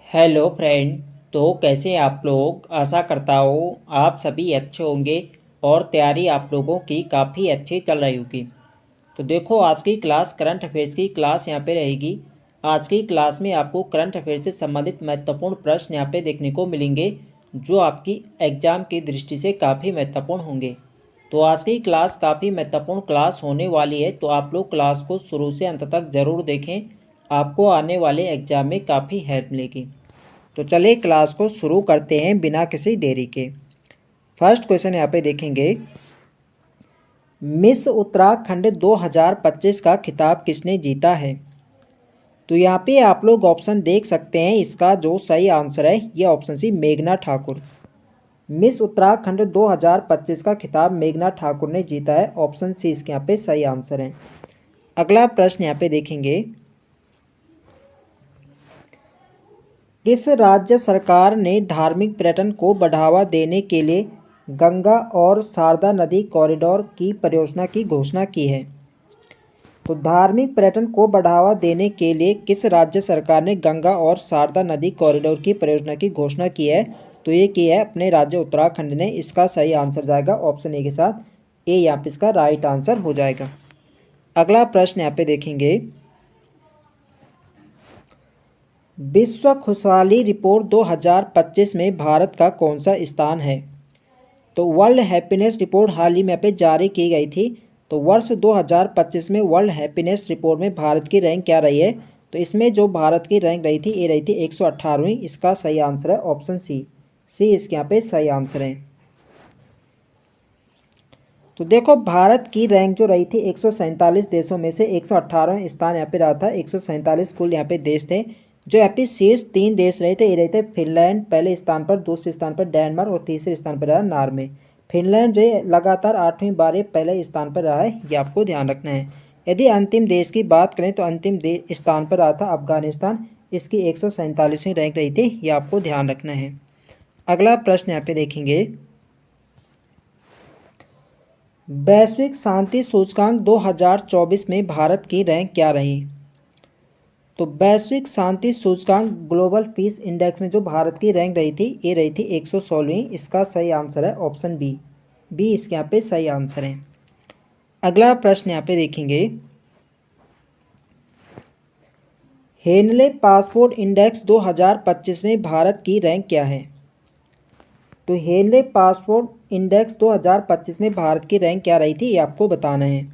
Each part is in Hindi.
Hello friend. तो कैसे हैं आप लोग। आशा करता हूँ आप सभी अच्छे होंगे और तैयारी आप लोगों की काफ़ी अच्छी चल रही होगी। तो देखो, आज की क्लास करंट अफेयर्स की क्लास यहाँ पे रहेगी। आज की क्लास में आपको करंट अफेयर से संबंधित महत्वपूर्ण प्रश्न यहाँ पे देखने को मिलेंगे, जो आपकी एग्ज़ाम की दृष्टि से काफ़ी महत्वपूर्ण होंगे। तो आज की क्लास काफ़ी महत्वपूर्ण क्लास होने वाली है, तो आप लोग क्लास को शुरू से अंत तक ज़रूर देखें। आपको आने वाले एग्ज़ाम में काफ़ी हेल्प मिलेगी। तो चलिए क्लास को शुरू करते हैं बिना किसी देरी के। फर्स्ट क्वेश्चन यहाँ पे देखेंगे, मिस उत्तराखंड 2025 का खिताब किसने जीता है। तो यहाँ पे आप लोग ऑप्शन देख सकते हैं। इसका जो सही आंसर है ये ऑप्शन सी मेघना ठाकुर। मिस उत्तराखंड 2025 का खिताब मेघना ठाकुर ने जीता है। ऑप्शन सी इसके यहाँ पे सही आंसर है। अगला प्रश्न यहाँ पे देखेंगे, किस राज्य सरकार ने धार्मिक पर्यटन को बढ़ावा देने के लिए गंगा और शारदा नदी कॉरिडोर की परियोजना की घोषणा की है। तो धार्मिक पर्यटन को बढ़ावा देने के लिए किस राज्य सरकार ने गंगा और शारदा नदी कॉरिडोर की परियोजना की घोषणा की है। तो ये की है अपने राज्य उत्तराखंड ने। इसका सही आंसर जाएगा ऑप्शन ए के साथ। ए यहाँ पे इसका राइट आंसर हो जाएगा। अगला प्रश्न यहाँ पे देखेंगे, विश्व खुशहाली रिपोर्ट 2025 में भारत का कौन सा स्थान है। तो वर्ल्ड हैप्पीनेस रिपोर्ट हाल ही में यहाँ पे जारी की गई थी। तो वर्ष 2025 में वर्ल्ड हैप्पीनेस रिपोर्ट में भारत की रैंक क्या रही है। तो इसमें जो भारत की रैंक रही थी ये रही थी 118वीं। इसका सही आंसर है ऑप्शन सी। सी इसके यहाँ पे सही आंसर है। तो देखो, भारत की रैंक जो रही थी 147 देशों में से 118वां स्थान यहाँ पे रहा था। 147 कुल यहाँ पे देश थे। जो यहाँ पे शीर्ष 3 देश रहे थे, ये रहे थे फिनलैंड पहले स्थान पर, दूसरे स्थान पर डेनमार्क और तीसरे स्थान पर रहा नॉर्वे। फिनलैंड जो है लगातार 8वीं बार ये पहले स्थान पर रहा है, ये आपको ध्यान रखना है। यदि अंतिम देश की बात करें तो अंतिम स्थान पर रहा था अफगानिस्तान। इसकी 147वीं रैंक रही थी, ये आपको ध्यान रखना है। अगला प्रश्न यहाँ पे देखेंगे, वैश्विक शांति सूचकांक 2024 में भारत की रैंक क्या रही। तो वैश्विक शांति सूचकांक ग्लोबल पीस इंडेक्स में जो भारत की रैंक रही थी ये रही थी 116वीं। इसका सही आंसर है ऑप्शन बी। बी इसके यहाँ पे सही आंसर है। अगला प्रश्न यहाँ पे देखेंगे, हेनले पासपोर्ट इंडेक्स 2025 में भारत की रैंक क्या है। तो हेनले पासपोर्ट इंडेक्स 2025 में भारत की रैंक क्या रही थी ये आपको बताना है।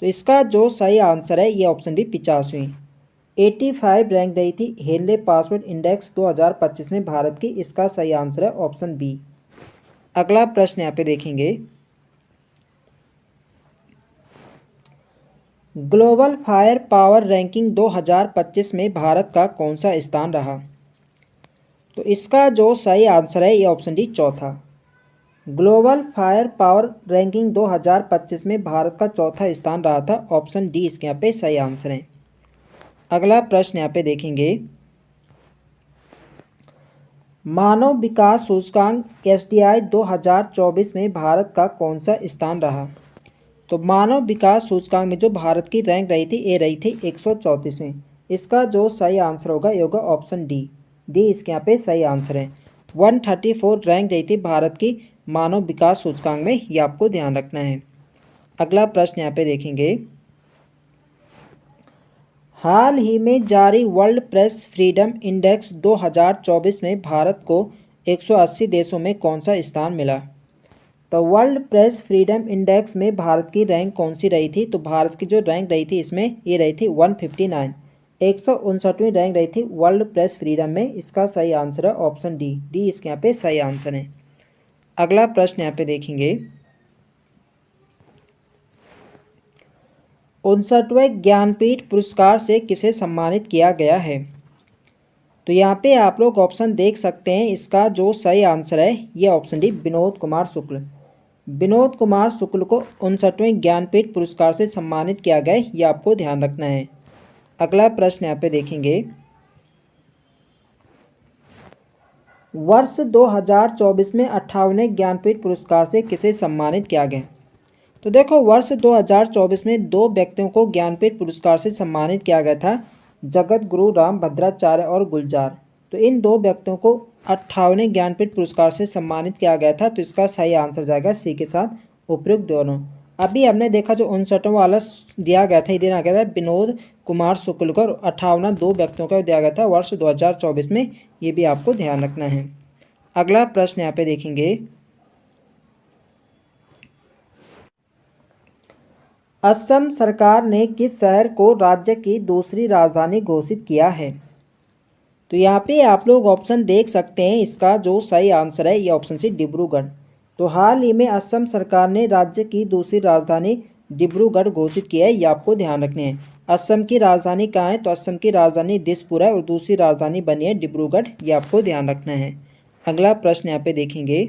तो इसका जो सही आंसर है ये ऑप्शन बी 50वीं। 85 रैंक रही थी हेनले पासपोर्ट इंडेक्स 2025 में भारत की। इसका सही आंसर है ऑप्शन बी। अगला प्रश्न यहाँ पे देखेंगे, ग्लोबल फायर पावर रैंकिंग 2025 में भारत का कौन सा स्थान रहा। तो इसका जो सही आंसर है ये ऑप्शन डी चौथा। ग्लोबल फायर पावर रैंकिंग 2025 में भारत का चौथा स्थान रहा था। ऑप्शन डी इसके यहाँ पे सही आंसर है। अगला प्रश्न यहाँ पे देखेंगे, मानव विकास सूचकांक एसडीआई 2024 में भारत का कौन सा स्थान रहा। तो मानव विकास सूचकांक में जो भारत की रैंक रही थी ये रही थी 134वीं। इसका जो सही आंसर होगा ये होगा ऑप्शन डी। डी इसके यहाँ पे सही आंसर है। 134 रैंक रही थी भारत की मानव विकास सूचकांक में, ये आपको ध्यान रखना है। अगला प्रश्न यहाँ पे देखेंगे, हाल ही में जारी वर्ल्ड प्रेस फ्रीडम इंडेक्स 2024 में भारत को 180 देशों में कौन सा स्थान मिला। तो वर्ल्ड प्रेस फ्रीडम इंडेक्स में भारत की रैंक कौन सी रही थी। तो भारत की जो रैंक रही थी इसमें ये रही थी 159। 159वीं रैंक रही थी वर्ल्ड प्रेस फ्रीडम में। इसका सही आंसर है ऑप्शन डी। डी इसके यहाँ पे सही आंसर है। अगला प्रश्न यहाँ पे देखेंगे, 59वें ज्ञानपीठ पुरस्कार से किसे सम्मानित किया गया है। तो यहाँ पे आप लोग ऑप्शन देख सकते हैं। इसका जो सही आंसर है ये ऑप्शन डी विनोद कुमार शुक्ल। विनोद कुमार शुक्ल को 59वें ज्ञानपीठ पुरस्कार से सम्मानित किया गया, ये आपको ध्यान रखना है। अगला प्रश्न यहाँ पे देखेंगे, वर्ष 2024 में 58वें ज्ञानपीठ पुरस्कार से किसे सम्मानित किया गया। तो देखो, वर्ष 2024 में 2 व्यक्तियों को ज्ञानपीठ पुरस्कार से सम्मानित किया गया था, जगत गुरु राम भद्राचार्य और गुलजार। तो इन 2 व्यक्तियों को 58वें ज्ञानपीठ पुरस्कार से सम्मानित किया गया था। तो इसका सही आंसर जाएगा सी के साथ उपयुक्त दोनों। अभी हमने देखा जो 59वां वाला दिया गया था, ये देना गया था विनोद कुमार शुक्ल को, 58वां 2 व्यक्तियों का दिया गया था वर्ष 2024 में, ये भी आपको ध्यान रखना है। अगला प्रश्न यहाँ पे देखेंगे, असम सरकार ने किस शहर को राज्य की दूसरी राजधानी घोषित किया है? तो यहाँ पे आप लोग ऑप्शन देख सकते हैं, इसका जो सही आंसर है ये ऑप्शन सी डिब्रूगढ़। तो हाल ही में असम सरकार ने राज्य की दूसरी राजधानी डिब्रूगढ़ घोषित किया है, ये आपको ध्यान रखने हैं। असम की राजधानी कहाँ है? तो असम की राजधानी दिसपुर है और दूसरी राजधानी बनी है डिब्रूगढ़, ये आपको ध्यान रखना है। अगला प्रश्न यहाँ पे देखेंगे,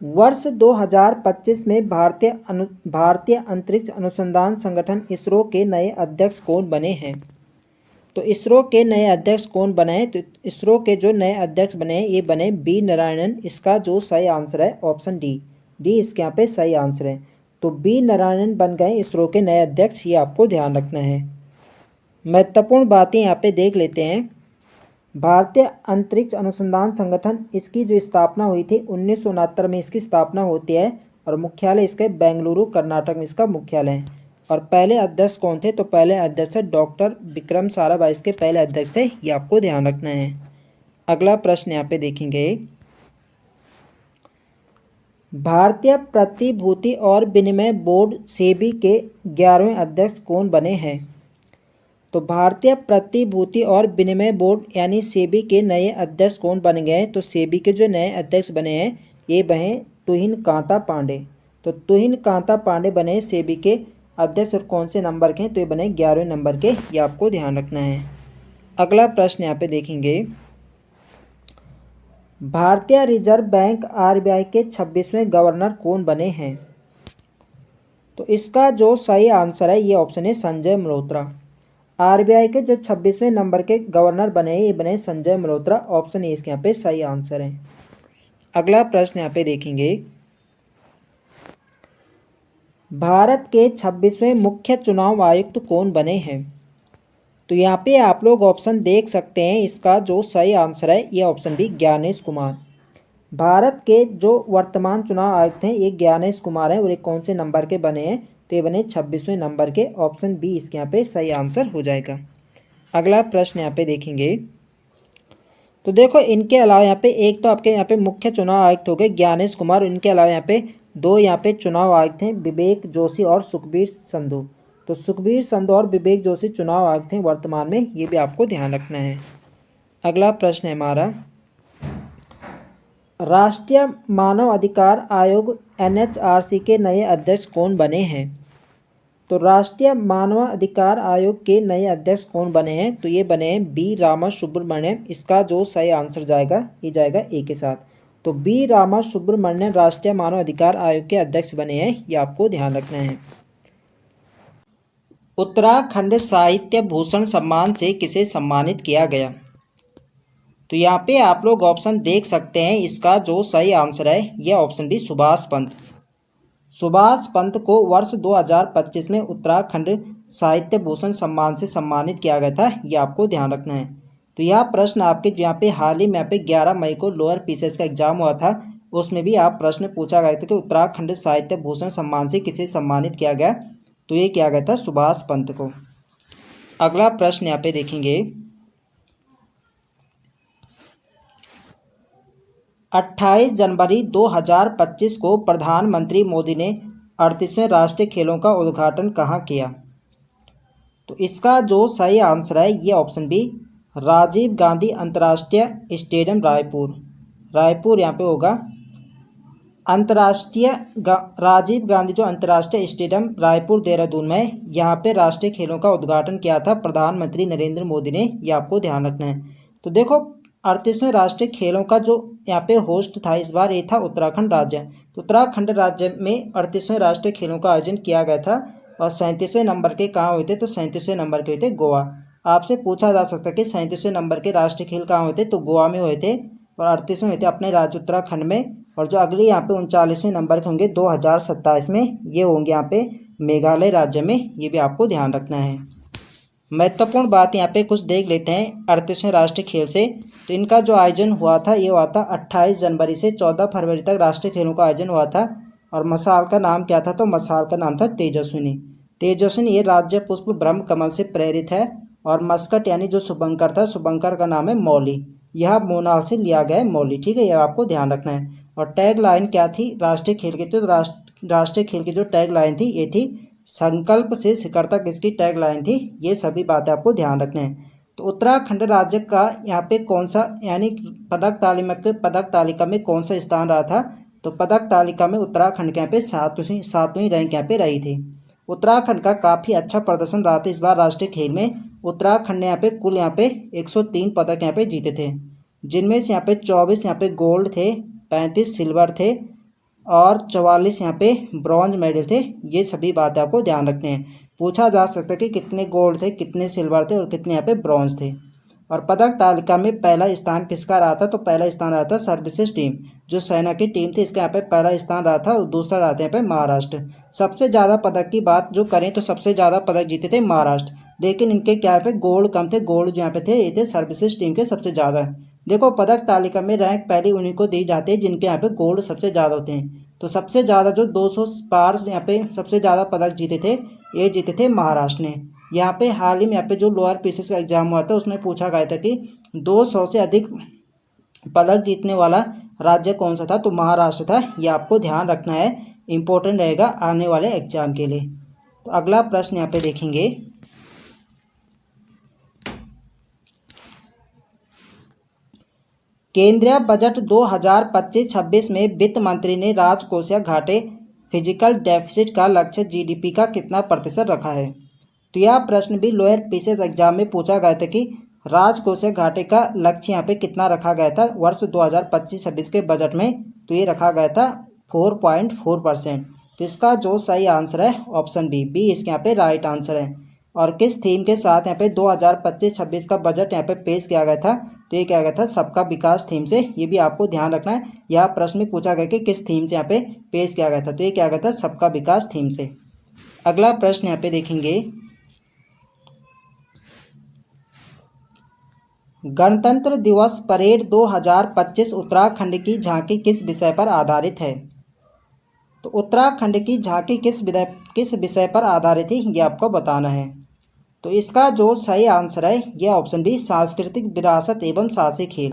वर्ष 2025 में भारतीय अंतरिक्ष अनुसंधान संगठन इसरो के नए अध्यक्ष कौन बने हैं? तो इसरो के नए अध्यक्ष कौन बने हैं? तो इसरो के जो नए अध्यक्ष बने हैं ये बने बी नारायणन। इसका जो सही आंसर है ऑप्शन डी इसके यहाँ पे सही आंसर है। तो बी नारायणन बन गए इसरो के नए अध्यक्ष, ये आपको ध्यान रखना है। महत्वपूर्ण बातें यहाँ पे देख लेते हैं। भारतीय अंतरिक्ष अनुसंधान संगठन, इसकी जो स्थापना हुई थी 1969 में इसकी स्थापना होती है और मुख्यालय इसके बेंगलुरु कर्नाटक में इसका मुख्यालय है। और पहले अध्यक्ष कौन थे? तो पहले अध्यक्ष है डॉक्टर विक्रम साराभाई, इसके पहले अध्यक्ष थे, ये आपको ध्यान रखना है। अगला प्रश्न यहाँ पे देखेंगे, भारतीय प्रतिभूति और विनिमय बोर्ड सेबी के 11वें अध्यक्ष कौन बने हैं? तो भारतीय प्रतिभूति और विनिमय बोर्ड यानी सेबी के नए अध्यक्ष कौन बन गए हैं? तो सेबी के जो नए अध्यक्ष बने हैं ये बने तुहिन कांता पांडे। तो तुहिन कांता पांडे बने सेबी के अध्यक्ष और कौन से नंबर के हैं? तो ये बने 11वें नंबर के, ये आपको ध्यान रखना है। अगला प्रश्न यहाँ पे देखेंगे, भारतीय रिजर्व बैंक आरबीआई के 26वें गवर्नर कौन बने हैं? तो इसका जो सही आंसर है ये ऑप्शन है संजय मल्होत्रा। आरबीआई के जो 26वें नंबर के गवर्नर बने हैं ये बने संजय मल्होत्रा, ऑप्शन ए इसके यहाँ पे सही आंसर है। अगला प्रश्न यहाँ पे देखेंगे, भारत के 26वें मुख्य चुनाव आयुक्त कौन बने हैं? तो यहाँ पे आप लोग ऑप्शन देख सकते हैं, इसका जो सही आंसर है ये ऑप्शन बी ज्ञानेश कुमार। भारत के जो वर्तमान चुनाव आयुक्त हैं ये ज्ञानेश कुमार हैं और ये कौन से नंबर के बने हैं? तो ये बने 26वें नंबर के, ऑप्शन बी इसके यहाँ पे सही आंसर हो जाएगा। अगला प्रश्न यहाँ पे देखेंगे, तो देखो इनके अलावा यहाँ पे एक तो आपके यहाँ पे मुख्य चुनाव आयुक्त हो गए ज्ञानेश कुमार, इनके अलावा यहाँ पे 2 यहाँ पे चुनाव आयुक्त हैं विवेक जोशी और सुखबीर संधू। तो सुखबीर संधू और विवेक जोशी चुनाव आयुक्त हैं वर्तमान में, ये भी आपको ध्यान रखना है। अगला प्रश्न है हमारा, राष्ट्रीय मानव अधिकार आयोग NHRC के नए अध्यक्ष कौन बने हैं? तो राष्ट्रीय मानव अधिकार आयोग के नए अध्यक्ष कौन बने हैं? तो ये बने हैं बी रामा सुब्रमण्यम। इसका जो सही आंसर जाएगा ये जाएगा ए के साथ। तो बी रामा सुब्रमण्यम राष्ट्रीय मानव अधिकार आयोग के अध्यक्ष बने हैं, ये आपको ध्यान रखना है। उत्तराखंड साहित्य भूषण सम्मान से किसे सम्मानित किया गया? तो यहाँ पे आप लोग ऑप्शन देख सकते हैं, इसका जो सही आंसर है यह ऑप्शन बी सुभाष पंत। सुभाष पंत को वर्ष 2025 में उत्तराखंड साहित्य भूषण सम्मान से सम्मानित किया गया था, ये आपको ध्यान रखना है। तो यह प्रश्न आपके यहाँ पे हाल ही में यहाँ पे 11 मई को लोअर पीसीएस का एग्जाम हुआ था, उसमें भी आप प्रश्न पूछा गया था कि उत्तराखंड साहित्य भूषण सम्मान से किसे सम्मानित किया गया? तो ये किया गया था सुभाष पंत को। अगला प्रश्न यहाँ पे देखेंगे, 28 जनवरी 2025 को प्रधानमंत्री मोदी ने 38वें राष्ट्रीय खेलों का उद्घाटन कहाँ किया? तो इसका जो सही आंसर है ये ऑप्शन बी राजीव गांधी अंतर्राष्ट्रीय स्टेडियम रायपुर यहाँ पे होगा। राजीव गांधी जो अंतर्राष्ट्रीय स्टेडियम रायपुर देहरादून में, यहाँ पे राष्ट्रीय खेलों का उद्घाटन किया था प्रधानमंत्री नरेंद्र मोदी ने, ये आपको ध्यान रखना है। तो देखो 38वें राष्ट्रीय खेलों का जो यहाँ पे होस्ट था इस बार ये था उत्तराखंड राज्य। तो उत्तराखंड राज्य में 38वें राष्ट्रीय खेलों का आयोजन किया गया था और 37वें नंबर के कहाँ हुए थे? तो 37वें नंबर के हुए थे गोवा। आपसे पूछा जा सकता है कि 37वें नंबर के राष्ट्रीय खेल कहाँ हुए थे? तो गोवा में हुए थे और 38वें हुए थे अपने राज्य उत्तराखंड में। और जो अगले यहाँ पे 39वें नंबर के होंगे 2027 में, ये होंगे यहाँ पे मेघालय राज्य में, ये भी आपको ध्यान रखना है। महत्वपूर्ण बात यहाँ पे कुछ देख लेते हैं 38वें राष्ट्रीय खेल से। तो इनका जो आयोजन हुआ था ये हुआ था 28 जनवरी से 14 फरवरी तक राष्ट्रीय खेलों का आयोजन हुआ था। और मसाल का नाम क्या था? तो मसाल का नाम था तेजस्विनी। तेजस्विनी ये राज्य पुष्प ब्रह्म कमल से प्रेरित है। और मस्कट यानी जो शुभंकर था, शुभंकर का नाम है मौली। यह मोनाल से लिया गया है मौली, ठीक है, यह आपको ध्यान रखना है। और टैग लाइन क्या थी राष्ट्रीय खेल की? तो राष्ट्रीय खेल की जो टैग लाइन थी ये थी संकल्प से शिखर तक, इसकी टैग लाइन थी। ये सभी बातें आपको ध्यान रखना है। तो उत्तराखंड राज्य का यहाँ पे कौन सा यानी पदक तालिका में कौन सा स्थान रहा था? तो पदक तालिका में उत्तराखंड के यहाँ पे सातवीं रैंक यहाँ पे रही थी। उत्तराखंड का काफ़ी अच्छा प्रदर्शन रहा था इस बार राष्ट्रीय खेल में। उत्तराखंड ने यहाँ पे कुल यहाँ पे 103 पदक यहाँ पे जीते थे, जिनमें से यहाँ पे 24 यहाँ पे गोल्ड थे, 35 सिल्वर थे और 44 यहाँ पे ब्रॉन्ज मेडल थे। ये सभी बातें आपको ध्यान रखने हैं। पूछा जा सकता है कि कितने गोल्ड थे, कितने सिल्वर थे और कितने यहाँ पे ब्रॉन्ज थे। और पदक तालिका में पहला स्थान किसका रहा था? तो पहला स्थान रहा था सर्विसेज टीम, जो सेना की टीम थी, इसका यहाँ पे पहला स्थान रहा था। और दूसरा रहा था यहाँ पे महाराष्ट्र। सबसे ज़्यादा पदक की बात जो करें तो सबसे ज़्यादा पदक जीते थे महाराष्ट्र, लेकिन इनके क्या यहाँ पे गोल्ड कम थे। गोल्ड जो यहाँ पे थे ये थे सर्विसेज टीम के सबसे ज़्यादा। देखो पदक तालिका में रैंक पहले उन्हीं को दी जाती है जिनके यहाँ पे गोल्ड सबसे ज़्यादा होते हैं। तो सबसे ज़्यादा जो 200 पार यहाँ पे सबसे ज़्यादा पदक जीते थे, ये जीते थे महाराष्ट्र ने। यहाँ पे हाल ही में यहाँ पे जो लोअर पीसीएस का एग्जाम हुआ था उसमें पूछा गया था कि 200 से अधिक पदक जीतने वाला राज्य कौन सा था? तो महाराष्ट्र था। ये आपको ध्यान रखना है, इम्पोर्टेंट रहेगा आने वाले एग्जाम के लिए। तो अगला प्रश्न यहाँ पे देखेंगे, केंद्रीय बजट 2025-26 में वित्त मंत्री ने राजकोषीय घाटे फिजिकल डेफिसिट का लक्ष्य जीडीपी का कितना प्रतिशत रखा है? तो यह प्रश्न भी लोअर पीसीएस एग्जाम में पूछा गया था कि राजकोषीय घाटे का लक्ष्य यहाँ पे कितना रखा गया था वर्ष 2025-26 के बजट में? तो ये रखा गया था 4.4%। तो इसका जो सही आंसर है ऑप्शन बी इसके यहाँ पे राइट आंसर है। और किस थीम के साथ यहाँ पे 2025-26 का बजट यहाँ पे पेश किया गया था? तो ये क्या गया था? सबका विकास थीम से। ये भी आपको ध्यान रखना है, यह प्रश्न में पूछा गया कि किस थीम से यहाँ पे पेश किया गया था। तो ये क्या गया था? सबका विकास थीम से। अगला प्रश्न यहाँ पे देखेंगे, गणतंत्र दिवस परेड 2025 उत्तराखंड की झांकी किस विषय पर आधारित है? तो उत्तराखंड की झांकी किस विषय पर आधारित है ये आपको बताना है। तो इसका जो सही आंसर है यह ऑप्शन बी सांस्कृतिक विरासत एवं साहसी खेल।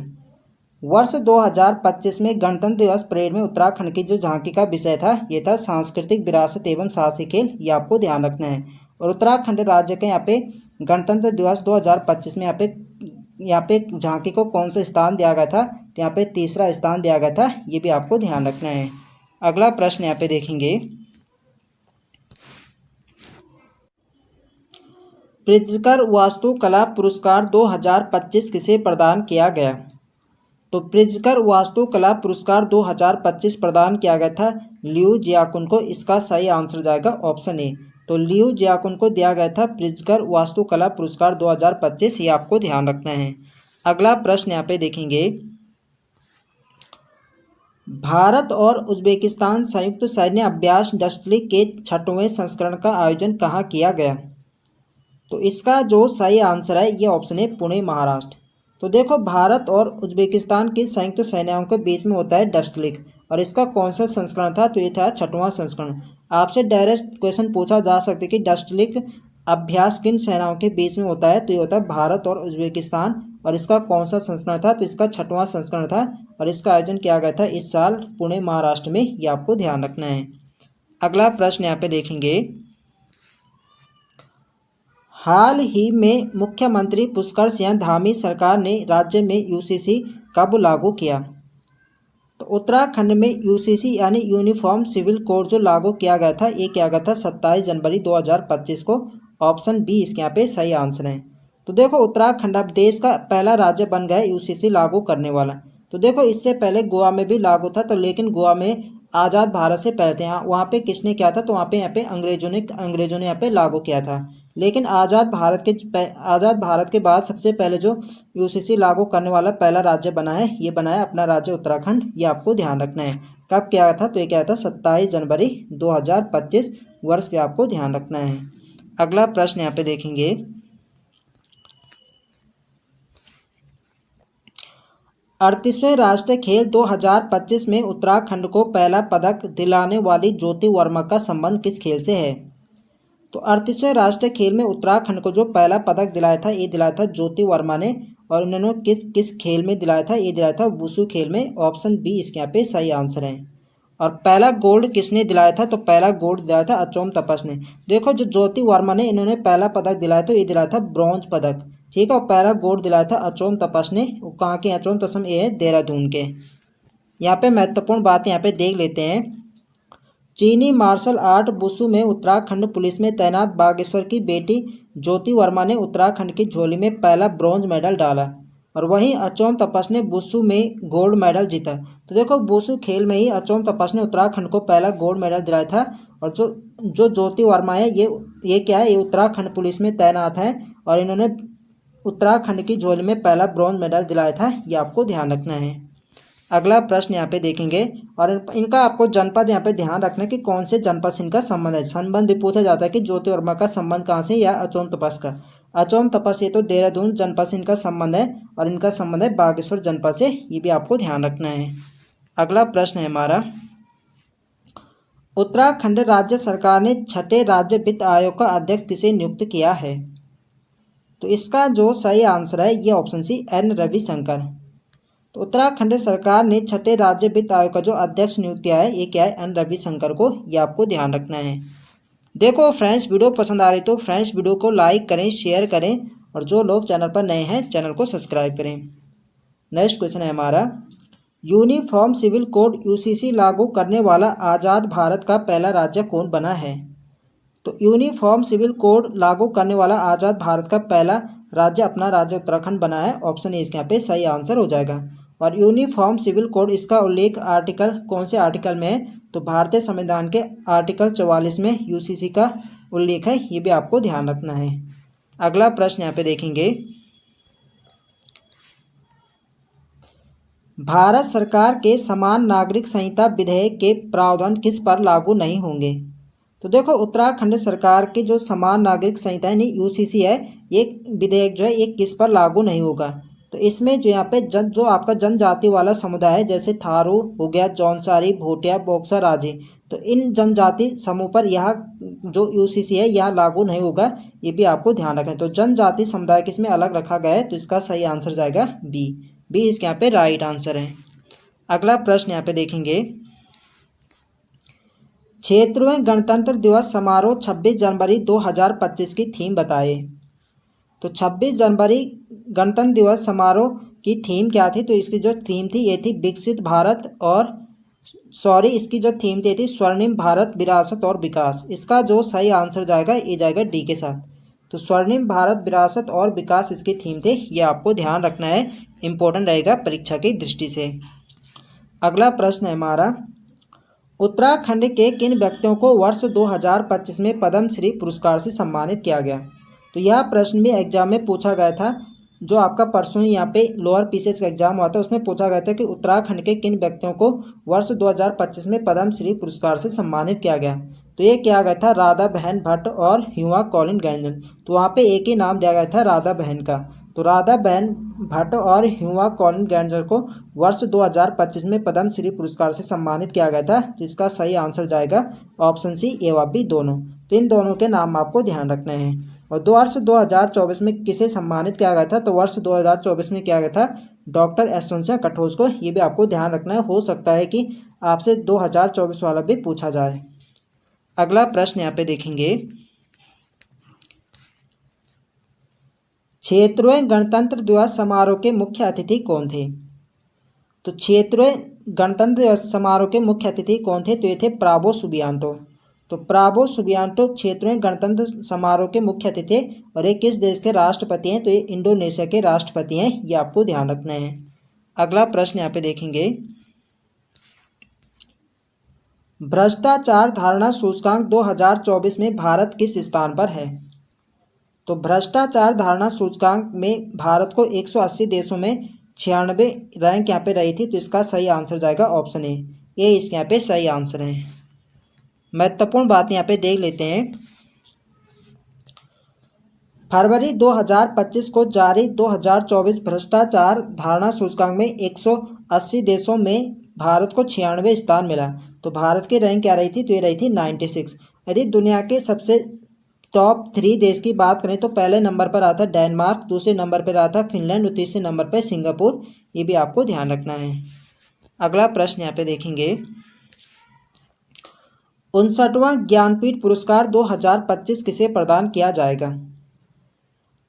वर्ष 2025 में गणतंत्र दिवस परेड में उत्तराखंड की जो झांकी का विषय था ये था सांस्कृतिक विरासत एवं साहसी खेल। ये आपको ध्यान रखना है। और उत्तराखंड राज्य के यहाँ पे गणतंत्र दिवस 2025 में यहाँ पे झांकी को कौन सा स्थान दिया गया था? तो यहाँ पे तीसरा स्थान दिया गया था। ये भी आपको ध्यान रखना है। अगला प्रश्न यहाँ पे देखेंगे, प्रित्जकर वास्तुकला पुरस्कार 2025 किसे प्रदान किया गया? तो प्रित्जकर वास्तुकला पुरस्कार 2025 प्रदान किया गया था लियू जियाकुन को। इसका सही आंसर जाएगा ऑप्शन ए। तो लियू जियाकुन को दिया गया था प्रित्जकर वास्तुकला पुरस्कार 2025। ये आपको ध्यान रखना है। अगला प्रश्न यहाँ पे देखेंगे, भारत और उज्बेकिस्तान संयुक्त सैन्य अभ्यास डस्टलिक के 6वें संस्करण का आयोजन कहाँ किया गया? तो इसका जो सही आंसर है ये ऑप्शन है पुणे महाराष्ट्र। तो देखो भारत और उज्बेकिस्तान की संयुक्त सेनाओं के बीच में होता है डस्टलिक, और इसका कौन सा संस्करण था? तो ये था 6वां संस्करण। आपसे डायरेक्ट क्वेश्चन पूछा जा सकता है कि डस्टलिक अभ्यास किन सेनाओं के बीच में होता है? तो ये होता है भारत और उज्बेकिस्तान। और इसका कौन सा संस्करण था? तो इसका 6वां संस्करण था। और इसका आयोजन किया गया था इस साल पुणे महाराष्ट्र में। ये आपको ध्यान रखना है। अगला प्रश्न यहाँ पे देखेंगे, हाल ही में मुख्यमंत्री पुष्कर सिंह धामी सरकार ने राज्य में यूसीसी कब लागू किया? तो उत्तराखंड में यूसीसी यानी यूनिफॉर्म सिविल कोड जो लागू किया गया था ये किया गया था 27 जनवरी 2025 को। ऑप्शन बी इसके यहाँ पे सही आंसर है। तो देखो उत्तराखंड अब देश का पहला राज्य बन गया यूसीसी लागू करने वाला। तो देखो इससे पहले गोवा में भी लागू था, तो लेकिन गोवा में आज़ाद भारत से पहले थे। वहाँ पे किसने किया था? तो वहाँ पे अंग्रेजों ने यहाँ पे लागू किया था। लेकिन आज़ाद भारत के बाद सबसे पहले जो यूसीसी लागू करने वाला पहला राज्य बना है ये बनाया अपना राज्य उत्तराखंड। ये आपको ध्यान रखना है। कब क्या था? तो ये क्या था 27 जनवरी 2025 वर्ष पे आपको ध्यान रखना है। अगला प्रश्न यहाँ पे देखेंगे, 38वें राष्ट्रीय खेल 2025 में उत्तराखंड को पहला पदक दिलाने वाली ज्योति वर्मा का संबंध किस खेल से है? तो 38वें राष्ट्रीय खेल में उत्तराखंड को जो पहला पदक दिलाया था, ये दिलाया था ज्योति वर्मा ने। और उन्होंने किस किस खेल में दिलाया था? ये दिलाया था वुशु खेल में। ऑप्शन बी इसके यहाँ पे सही आंसर है। और पहला गोल्ड किसने दिलाया था? तो पहला गोल्ड दिलाया था अचोम तपस ने। देखो जो ज्योति वर्मा ने, इन्होंने पहला पदक दिलाया तो ये दिलाया था ब्रॉन्ज पदक, ठीक है। और पहला गोल्ड दिलाया था अचोम तपस ने। वो कहाँ के? अचोम तपस ये है देहरादून के। यहाँ पे महत्वपूर्ण बात यहाँ पे देख लेते हैं। चीनी मार्शल आर्ट वुशु में उत्तराखंड पुलिस में तैनात बागेश्वर की बेटी ज्योति वर्मा ने उत्तराखंड की झोली में पहला ब्रॉन्ज मेडल डाला। और वहीं अचोम तपस ने वुशु में गोल्ड मेडल जीता। तो देखो वुशु खेल में ही अचोम तपस ने उत्तराखंड को पहला गोल्ड मेडल दिलाया था। और जो जो ज्योति वर्मा है, ये क्या है? ये उत्तराखंड पुलिस में तैनात है और इन्होंने उत्तराखंड की झोली में पहला ब्रॉन्ज मेडल दिलाया था। ये आपको ध्यान रखना है। अगला प्रश्न यहाँ पे देखेंगे और इनका आपको जनपद यहाँ पे ध्यान रखना कि कौन से जनपद से इनका संबंध है। संबंध भी पूछा जाता है कि ज्योति वर्मा का संबंध कहाँ से, या अचोम तपस का। अचोम तपस ये तो देहरादून जनपद से इनका संबंध है और इनका संबंध है बागेश्वर जनपद से। ये भी आपको ध्यान रखना है। अगला प्रश्न है हमारा, उत्तराखंड राज्य सरकार ने छठे राज्य वित्त आयोग का अध्यक्ष किसे नियुक्त किया है? तो इसका जो सही आंसर है ये ऑप्शन सी एन रविशंकर। तो उत्तराखंड सरकार ने छठे राज्य वित्त आयोग का जो अध्यक्ष नियुक्त किया है, ये क्या है? एन रविशंकर को। ये आपको ध्यान रखना है। देखो फ्रेंड्स, वीडियो पसंद आ रही तो फ्रेंड्स वीडियो को लाइक करें, शेयर करें और जो लोग चैनल पर नए हैं चैनल को सब्सक्राइब करें। नेक्स्ट क्वेश्चन है हमारा, यूनिफॉर्म सिविल कोड यूसीसी लागू करने वाला आज़ाद भारत का पहला राज्य कौन बना है? तो यूनिफॉर्म सिविल कोड लागू करने वाला आज़ाद भारत का पहला राज्य अपना राज्य उत्तराखंड बना है। ऑप्शन ए इसके यहाँ पे सही आंसर हो जाएगा। और यूनिफॉर्म सिविल कोड, इसका उल्लेख आर्टिकल कौन से आर्टिकल में है? तो भारतीय संविधान के आर्टिकल 44 में यूसीसी का उल्लेख है। ये भी आपको ध्यान रखना है। अगला प्रश्न यहाँ पे देखेंगे, भारत सरकार के समान नागरिक संहिता विधेयक के प्रावधान किस पर लागू नहीं होंगे? तो देखो उत्तराखंड सरकार की जो समान नागरिक संहिता यानी यूसीसी है, ये विधेयक जो है ये किस पर लागू नहीं होगा? तो इसमें जो यहाँ पे जो आपका जनजाति वाला समुदाय है, जैसे थारू हो गया, जौनसारी, भोटिया, बॉक्सर आदि, तो इन जनजाति समूह पर यह जो यूसीसी है यह लागू नहीं होगा। ये भी आपको ध्यान रखना है। तो जनजाति समुदाय किसमें अलग रखा गया है? तो इसका सही आंसर जाएगा बी। बी इसके यहाँ पे राइट आंसर है। अगला प्रश्न यहाँ पे देखेंगे, क्षेत्रीय गणतंत्र दिवस समारोह 26 जनवरी 2025 की थीम बताइए। तो 26 जनवरी गणतंत्र दिवस समारोह की थीम क्या थी? तो इसकी जो थीम थी ये थी विकसित भारत, और इसकी जो थीम थी स्वर्णिम भारत, विरासत और विकास। इसका जो सही आंसर जाएगा ये जाएगा डी के साथ। तो स्वर्णिम भारत, विरासत और विकास इसकी थीम थे। ये आपको ध्यान रखना है, इंपॉर्टेंट रहेगा परीक्षा की दृष्टि से। अगला प्रश्न है हमारा, उत्तराखंड के किन व्यक्तियों को वर्ष 2025 में पद्मश्री पुरस्कार से सम्मानित किया गया? तो यह प्रश्न भी एग्जाम में पूछा गया था। जो आपका परसों यहाँ पे लोअर पीसीएस का एग्जाम हुआ था, उसमें पूछा गया था कि उत्तराखंड के किन व्यक्तियों को वर्ष 2025 में पद्मश्री पुरस्कार से सम्मानित किया गया? तो ये किया गया था राधा बहन भट्ट और हुआ कॉलिन गैंजन। तो वहाँ पे एक ही नाम दिया गया था राधा बहन का। तो राधा बहन भट्ट और हुआ कॉलिन गैंजर को वर्ष 2025 में पद्मश्री पुरस्कार से सम्मानित किया गया था। तो इसका सही आंसर जाएगा ऑप्शन सी ए व बी दोनों। तो इन दोनों के नाम आपको ध्यान रखने हैं। और वर्ष 2024 में किसे सम्मानित किया गया था? तो वर्ष 2024 में किया गया था डॉक्टर एस्टोनिया कटोच को। ये भी आपको ध्यान रखना है, हो सकता है कि आपसे 2024 वाला भी पूछा जाए। अगला प्रश्न यहाँ पे देखेंगे, क्षेत्रीय गणतंत्र दिवस समारोह के मुख्य अतिथि कौन थे? तो क्षेत्रीय गणतंत्र दिवस समारोह के मुख्य अतिथि कौन थे? तो ये थे प्राबो सुबियांटो। तो प्राबो सुबियांटो क्षेत्रीय गणतंत्र समारोह के मुख्य अतिथि थे। और ये किस देश के राष्ट्रपति हैं? तो ये इंडोनेशिया के राष्ट्रपति हैं। ये आपको ध्यान रखना है। अगला प्रश्न यहाँ पे देखेंगे, भ्रष्टाचार धारणा सूचकांक 2024 में भारत किस स्थान पर है? तो भ्रष्टाचार धारणा सूचकांक में भारत को 180 देशों में 96 रैंक यहाँ पे रही थी। तो इसका सही आंसर जाएगा ऑप्शन ए। ये इसके यहाँ पे सही आंसर है। महत्वपूर्ण बात यहाँ पे देख लेते हैं, फरवरी 2025 को जारी 2024 भ्रष्टाचार धारणा सूचकांक में 180 देशों में भारत को 96 स्थान मिला। तो भारत की रैंक क्या रही थी? तो ये रही थी 96। यदि दुनिया के सबसे टॉप 3 देश की बात करें तो पहले नंबर पर आता डेनमार्क, दूसरे नंबर पर आता फिनलैंड और तीसरे नंबर पर सिंगापुर। ये भी आपको ध्यान रखना है। अगला प्रश्न यहाँ पे देखेंगे, 59वां ज्ञानपीठ पुरस्कार 2025 किसे प्रदान किया जाएगा?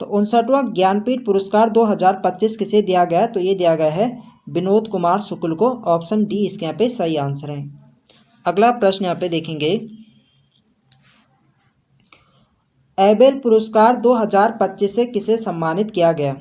तो 59वां ज्ञानपीठ पुरस्कार 2025 किसे दिया गया? तो ये दिया गया है विनोद कुमार शुक्ल को। ऑप्शन डी इसके यहाँ पे सही आंसर है। अगला प्रश्न यहाँ पे देखेंगे, एबेल पुरस्कार 2025 से किसे सम्मानित किया गया?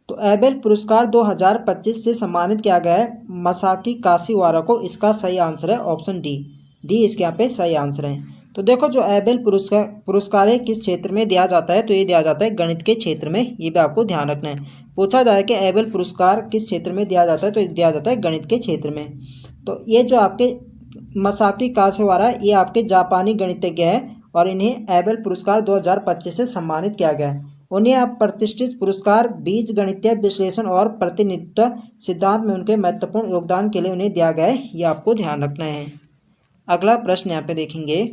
तो एबेल पुरस्कार 2025 से सम्मानित किया गया है मसाकी काशीवारा को। इसका सही आंसर है ऑप्शन डी इसके यहाँ पे सही आंसर है। तो देखो, जो एबेल पुरस्कार किस क्षेत्र में दिया जाता है? तो ये दिया जाता है गणित के क्षेत्र में। ये भी आपको ध्यान रखना है। पूछा जाए कि एबेल पुरस्कार किस क्षेत्र में दिया जाता है, तो दिया जाता है गणित के क्षेत्र में। तो ये जो आपके मसाकी काशीवारा, ये आपके जापानी गणितज्ञ हैं और इन्हें एबेल पुरस्कार 2025 से सम्मानित किया गया है। उन्हें आप प्रतिष्ठित पुरस्कार बीज गणितीय विश्लेषण और प्रतिनिधित्व सिद्धांत में उनके महत्वपूर्ण योगदान के लिए उन्हें दिया गया है। ये आपको ध्यान रखना है। अगला प्रश्न यहाँ पे देखेंगे,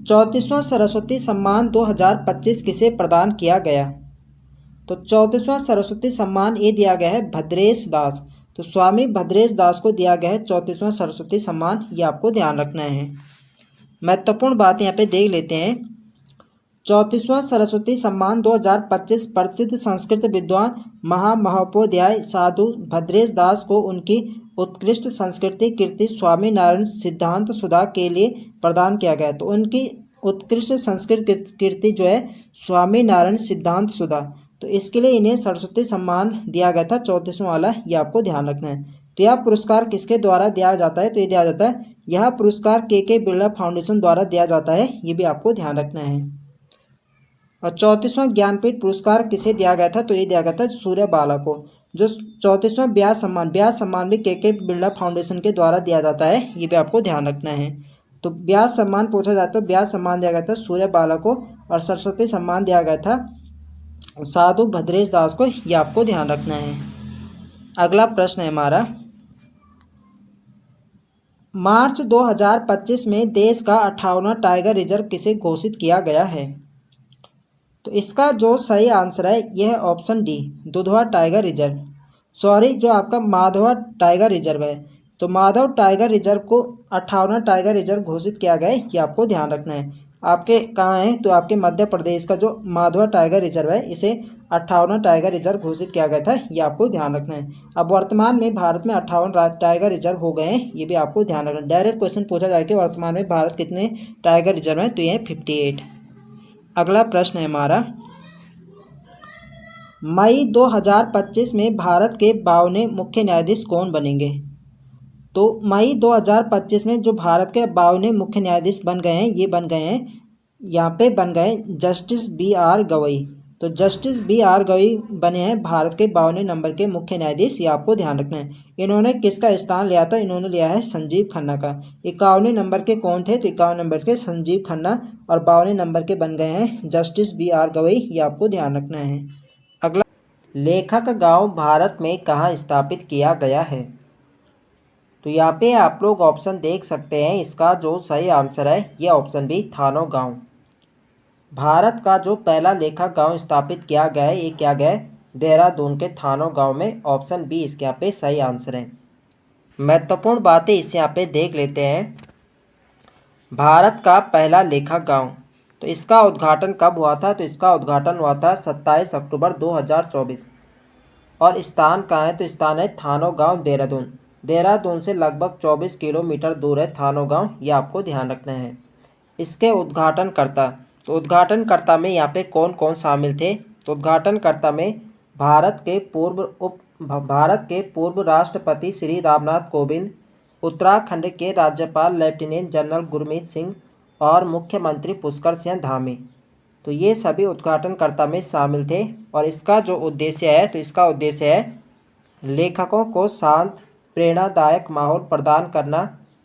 34वां सरस्वती सम्मान 2025 किसे प्रदान किया गया? तो 34वां सरस्वती सम्मान ये दिया गया है भद्रेश दास। तो स्वामी भद्रेश दास को दिया गया है 34वां सरस्वती सम्मान। ये आपको ध्यान रखना है। महत्वपूर्ण बात यहाँ पे देख लेते हैं। 34वां सरस्वती सम्मान 2025 प्रसिद्ध संस्कृत विद्वान महामहोपाध्याय साधु भद्रेश दास को उनकी उत्कृष्ट संस्कृति कीर्ति स्वामी नारायण सिद्धांत सुधा के लिए प्रदान किया गया। तो उनकी उत्कृष्ट संस्कृत कीर्ति जो है स्वामी नारायण सिद्धांत सुधा, तो इसके लिए इन्हें सरस्वती सम्मान दिया गया था 34वां वाला। ये आपको ध्यान रखना है। तो यह पुरस्कार किसके द्वारा दिया जाता है? तो ये दिया जाता है, यह पुरस्कार के बिरला फाउंडेशन द्वारा दिया जाता है। ये भी आपको ध्यान रखना है। और 34वां ज्ञानपीठ पुरस्कार किसे दिया गया था? तो ये दिया गया था सूर्यबाला को। जो 34वां ब्यास सम्मान भी के बिरला फाउंडेशन के द्वारा दिया जाता है। ये भी आपको ध्यान रखना है। तो ब्यास सम्मान पूछा जाता है, ब्यास सम्मान दिया गया था सूर्यबाला को और सरस्वती सम्मान दिया गया था साधु भद्रेश दास को। ये आपको ध्यान रखना है। अगला प्रश्न है हमारा, मार्च 2025 में देश का 58वां टाइगर रिजर्व किसे घोषित किया गया है? तो इसका जो सही आंसर है यह है option D Dudhwa tiger reserve. Sorry, जो आपका माधवा टाइगर रिजर्व है। तो माधव टाइगर रिजर्व को 58वां टाइगर रिजर्व घोषित किया गया है। ये आपको ध्यान रखना है। आपके कहाँ है? तो आपके मध्य प्रदेश का जो माधवा टाइगर रिजर्व है, इसे 58वां टाइगर रिजर्व घोषित किया गया था। ये आपको ध्यान रखना है। अब वर्तमान में भारत में 58 टाइगर रिजर्व हो गए हैं। ये भी आपको ध्यान रखना है। डायरेक्ट क्वेश्चन पूछा जाए कि वर्तमान में भारत कितने टाइगर रिजर्व हैं? तो ये 58। अगला प्रश्न है हमारा, मई 2025 में भारत के 52वें मुख्य न्यायाधीश कौन बनेंगे? तो मई 2025 में जो भारत के 52वें मुख्य न्यायाधीश बन गए हैं, ये बन गए हैं, यहाँ पे बन गए जस्टिस BR गवई। तो जस्टिस BR गवई बने हैं भारत के 52वें नंबर के मुख्य न्यायाधीश। ये आपको ध्यान रखना है। इन्होंने किसका स्थान लिया था? इन्होंने लिया है संजीव खन्ना का। 51वें नंबर के कौन थे? तो 51 नंबर के संजीव खन्ना और 52वें नंबर के बन गए हैं जस्टिस BR गवई। ये आपको ध्यान रखना है। अगला, लेखक गांव भारत में कहाँ स्थापित किया गया है? तो यहाँ पे आप लोग ऑप्शन देख सकते हैं। इसका जो सही आंसर है ये ऑप्शन बी थानो गांव। भारत का जो पहला लेखक गांव स्थापित किया गया है, ये क्या गया है? देहरादून के थानो गांव में। ऑप्शन बी इसके यहाँ पे सही आंसर है। महत्वपूर्ण बातें इसे यहाँ पे देख लेते हैं। भारत का पहला लेखक गांव, तो इसका उद्घाटन कब हुआ था? तो इसका उद्घाटन हुआ था 27 अक्टूबर 2024। और स्थान कहाँ है? तो स्थान है थानो गांव, देहरादून। देहरादून से लगभग 24 किलोमीटर दूर है थानो गांव। ये आपको ध्यान रखना है। इसके उद्घाटनकर्ता, तो उद्घाटनकर्ता में यहाँ पे कौन कौन शामिल थे? तो उद्घाटनकर्ता में भारत के पूर्व राष्ट्रपति श्री रामनाथ कोविंद, उत्तराखंड के राज्यपाल लेफ्टिनेंट जनरल गुरमीत सिंह और मुख्यमंत्री पुष्कर सिंह धामी। तो ये सभी उद्घाटनकर्ता में शामिल थे। और इसका जो उद्देश्य है, तो इसका उद्देश्य है लेखकों को शांत प्रेरणादायक माहौल प्रदान करना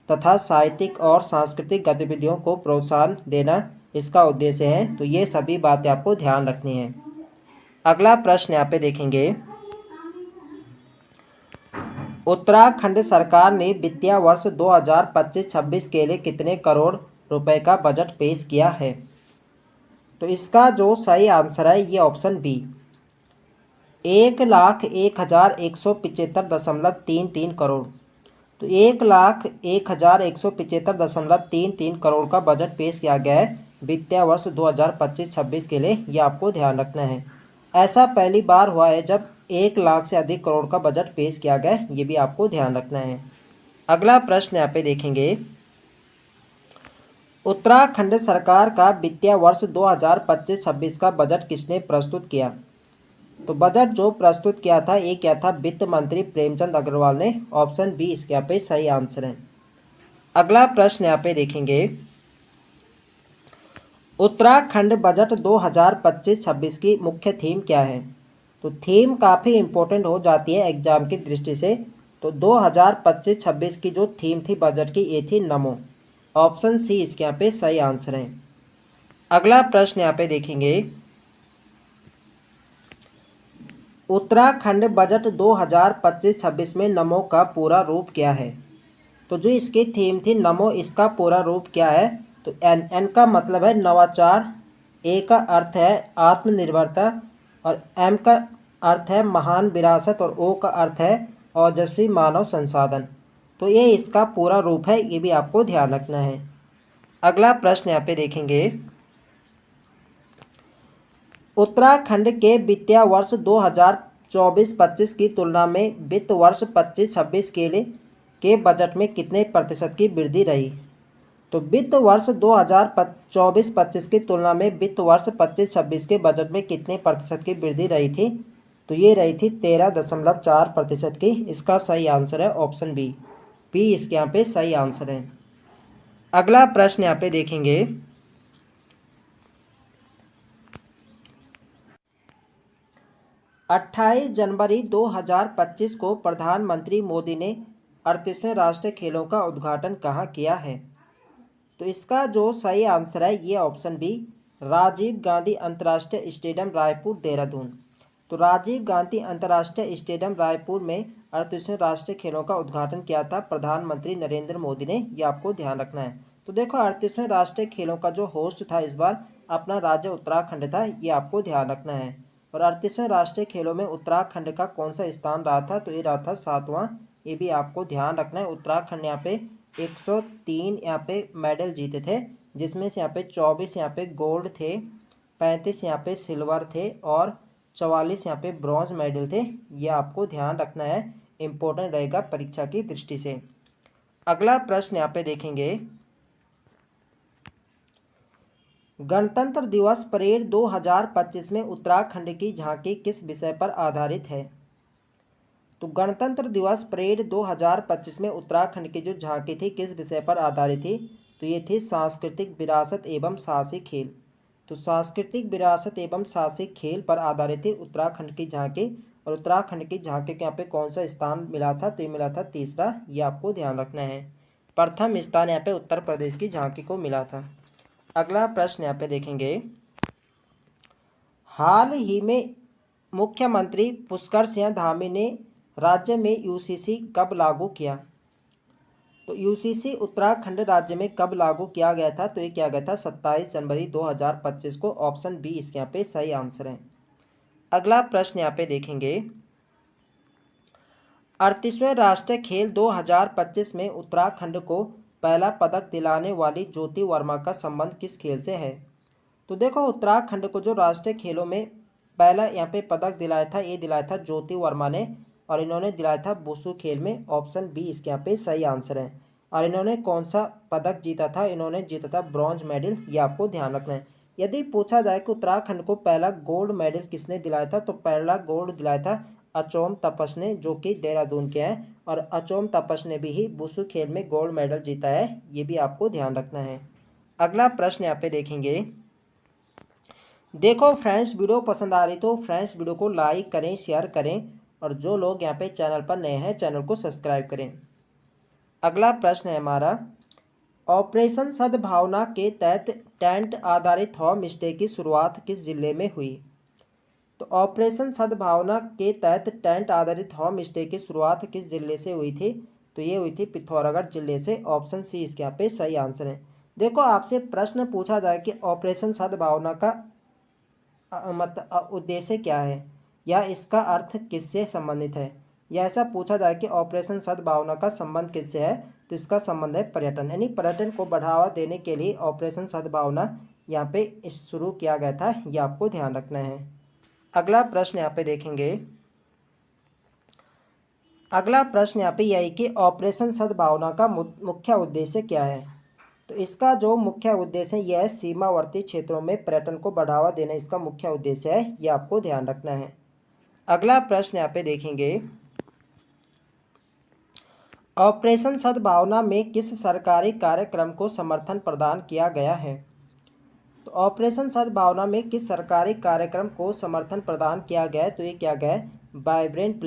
तथा साहित्यिक और सांस्कृतिक गतिविधियों को प्रोत्साहन देना इसका उद्देश्य है। तो ये सभी बातें आपको ध्यान रखनी है। अगला प्रश्न यहाँ पे देखेंगे, उत्तराखंड सरकार ने वित्तीय वर्ष 2025-26 के लिए कितने करोड़ रुपए का बजट पेश किया है? तो इसका जो सही आंसर है ये ऑप्शन बी, 1,01,175.33 करोड़। तो 1,01,175.33 करोड़ का बजट पेश किया गया है वित्तीय वर्ष 2025-26 के लिए। ये आपको ध्यान रखना है। ऐसा पहली बार हुआ है जब 1 लाख से अधिक करोड़ का बजट पेश किया गया है। ये भी आपको ध्यान रखना है। अगला प्रश्न यहाँ पे देखेंगे, उत्तराखंड सरकार का वित्तीय वर्ष 2025-26 का बजट किसने प्रस्तुत किया? तो बजट जो प्रस्तुत किया था ये क्या था? वित्त मंत्री प्रेमचंद अग्रवाल ने। ऑप्शन बी इसके यहाँ पे सही आंसर है। अगला प्रश्न यहाँ पे देखेंगे, उत्तराखंड बजट 2025-26 की मुख्य थीम क्या है? तो थीम काफ़ी इंपॉर्टेंट हो जाती है एग्जाम की दृष्टि से। तो 2025-26 की जो थीम थी बजट की ये थी नमो। ऑप्शन सी इसके यहाँ पे सही आंसर है। अगला प्रश्न यहाँ पे देखेंगे, उत्तराखंड बजट 2025-26 में नमो का पूरा रूप क्या है? तो जो इसकी थीम थी नमो, इसका पूरा रूप क्या है? तो एन का मतलब है नवाचार, ए का अर्थ है आत्मनिर्भरता और एम का अर्थ है महान विरासत और ओ का अर्थ है ओजस्वी मानव संसाधन। तो ये इसका पूरा रूप है, ये भी आपको ध्यान रखना है। अगला प्रश्न यहाँ पे देखेंगे, उत्तराखंड के वित्तीय वर्ष 2024-25 की तुलना में वित्त वर्ष 25-26 के लिए के बजट में कितने प्रतिशत की वृद्धि रही? तो वित्त वर्ष 2024-25 की तुलना में वित्त वर्ष 25-26 के बजट में कितने प्रतिशत की वृद्धि रही थी? तो ये रही थी 13.4% की। इसका सही आंसर है ऑप्शन बी, पी इसके यहाँ पे सही आंसर है। अगला प्रश्न यहाँ पे देखेंगे, 28 जनवरी 2025 को प्रधानमंत्री मोदी ने 38वें राष्ट्रीय खेलों का उद्घाटन कहाँ किया है? तो इसका जो सही आंसर है ये ऑप्शन बी, राजीव गांधी अंतर्राष्ट्रीय स्टेडियम रायपुर देहरादून। तो राजीव गांधी अंतर्राष्ट्रीय स्टेडियम रायपुर में 38वें राष्ट्रीय खेलों का उद्घाटन किया था प्रधानमंत्री नरेंद्र मोदी ने। ये आपको ध्यान रखना है। तो देखो 38वें राष्ट्रीय खेलों का जो होस्ट था इस बार अपना राज्य उत्तराखंड था, ये आपको ध्यान रखना है। और 38वें राष्ट्रीय खेलों में उत्तराखंड का कौन सा स्थान रहा था? तो ये रहा था 7वां। ये भी आपको ध्यान रखना है। उत्तराखंड यहाँ पे 103 यहाँ पे मेडल जीते थे, जिसमें से यहाँ पे 24 यहाँ पे गोल्ड थे, 35 यहाँ पे सिल्वर थे और 44 यहाँ पे ब्रॉन्ज मेडल थे। ये आपको ध्यान रखना है, इम्पोर्टेंट रहेगा परीक्षा की दृष्टि से। अगला प्रश्न यहाँ पे देखेंगे, गणतंत्र दिवस परेड 2025 में उत्तराखंड की झांकी किस विषय पर आधारित है? तो गणतंत्र दिवस परेड 2025 में उत्तराखंड की जो झांकी थी किस विषय पर आधारित थी? तो ये थी सांस्कृतिक विरासत एवं साहसिक खेल। तो सांस्कृतिक विरासत एवं साहसिक खेल पर आधारित थी उत्तराखंड की झांकी। और उत्तराखंड की झांकी के यहाँ पे कौन सा स्थान मिला था? तो ये मिला था तीसरा। ये आपको ध्यान रखना है। प्रथम स्थान यहाँ पे उत्तर प्रदेश की झांकी को मिला था। अगला प्रश्न यहाँ पे देखेंगे, हाल ही में मुख्यमंत्री पुष्कर सिंह धामी ने राज्य में यूसीसी कब लागू किया? तो यूसीसी उत्तराखंड राज्य में कब लागू किया गया था? तो ये किया गया था 27 जनवरी 2025 को। ऑप्शन बी इसके यहाँ पे सही आंसर है। अगला प्रश्न यहाँ पे देखेंगे, 38वें राष्ट्रीय खेल 2025 में उत्तराखंड को पहला पदक दिलाने वाली ज्योति वर्मा का संबंध किस खेल से है? तो देखो उत्तराखंड को जो राष्ट्रीय खेलों में पहला यहाँ पे पदक दिलाया था ये दिलाया था ज्योति वर्मा ने, और इन्होंने दिलाया था वुशु खेल में। ऑप्शन बी इसके यहाँ पे सही आंसर है। और इन्होंने कौन सा पदक जीता था? इन्होंने जीता था ब्रॉन्ज मेडल। ये आपको ध्यान रखना है। यदि पूछा जाए कि उत्तराखंड को पहला गोल्ड मेडल किसने दिलाया था, तो पहला गोल्ड दिलाया था अचोम तपस ने, जो कि देहरादून के हैं। और अचोम तपस ने भी ही वुशु खेल में गोल्ड मेडल जीता है। ये भी आपको ध्यान रखना है। अगला प्रश्न यहाँ पे देखेंगे, देखो फ्रेंड्स वीडियो पसंद आ रही तो फ्रेंड्स वीडियो को लाइक करें, शेयर करें, और जो लोग यहाँ पे चैनल पर नए हैं चैनल को सब्सक्राइब करें। अगला प्रश्न है हमारा, ऑपरेशन सद्भावना के तहत टेंट आधारित होम स्टे की शुरुआत किस जिले में हुई? तो ऑपरेशन सद्भावना के तहत टेंट आधारित होम स्टे की शुरुआत किस जिले से हुई थी? तो ये हुई थी पिथौरागढ़ जिले से। ऑप्शन सी इसके यहाँ पे सही आंसर है। देखो आपसे प्रश्न पूछा जाए कि ऑपरेशन सद्भावना का उद्देश्य क्या है या इसका अर्थ किससे संबंधित है, या ऐसा पूछा जाए कि ऑपरेशन सद्भावना का संबंध किससे है, तो इसका संबंध है पर्यटन, यानी पर्यटन को बढ़ावा देने के लिए ऑपरेशन सद्भावना यहाँ पे शुरू किया गया था। ये आपको ध्यान रखना है। अगला प्रश्न यहाँ पे देखेंगे। अगला प्रश्न यहाँ पे यही कि ऑपरेशन सद्भावना का मुख्य उद्देश्य क्या है? तो इसका जो मुख्य उद्देश्य है यह है सीमावर्ती क्षेत्रों में पर्यटन को बढ़ावा देना, इसका मुख्य उद्देश्य है। यह आपको ध्यान रखना है। अगला प्रश्न यहाँ पे देखेंगे। ऑपरेशन सद्भावना में किस सरकारी कार्यक्रम को समर्थन प्रदान किया गया है? तो ऑपरेशन सद्भावना में किस सरकारी कार्यक्रम को समर्थन प्रदान किया गया है? तो ये क्या गया है, वाइब्रेंट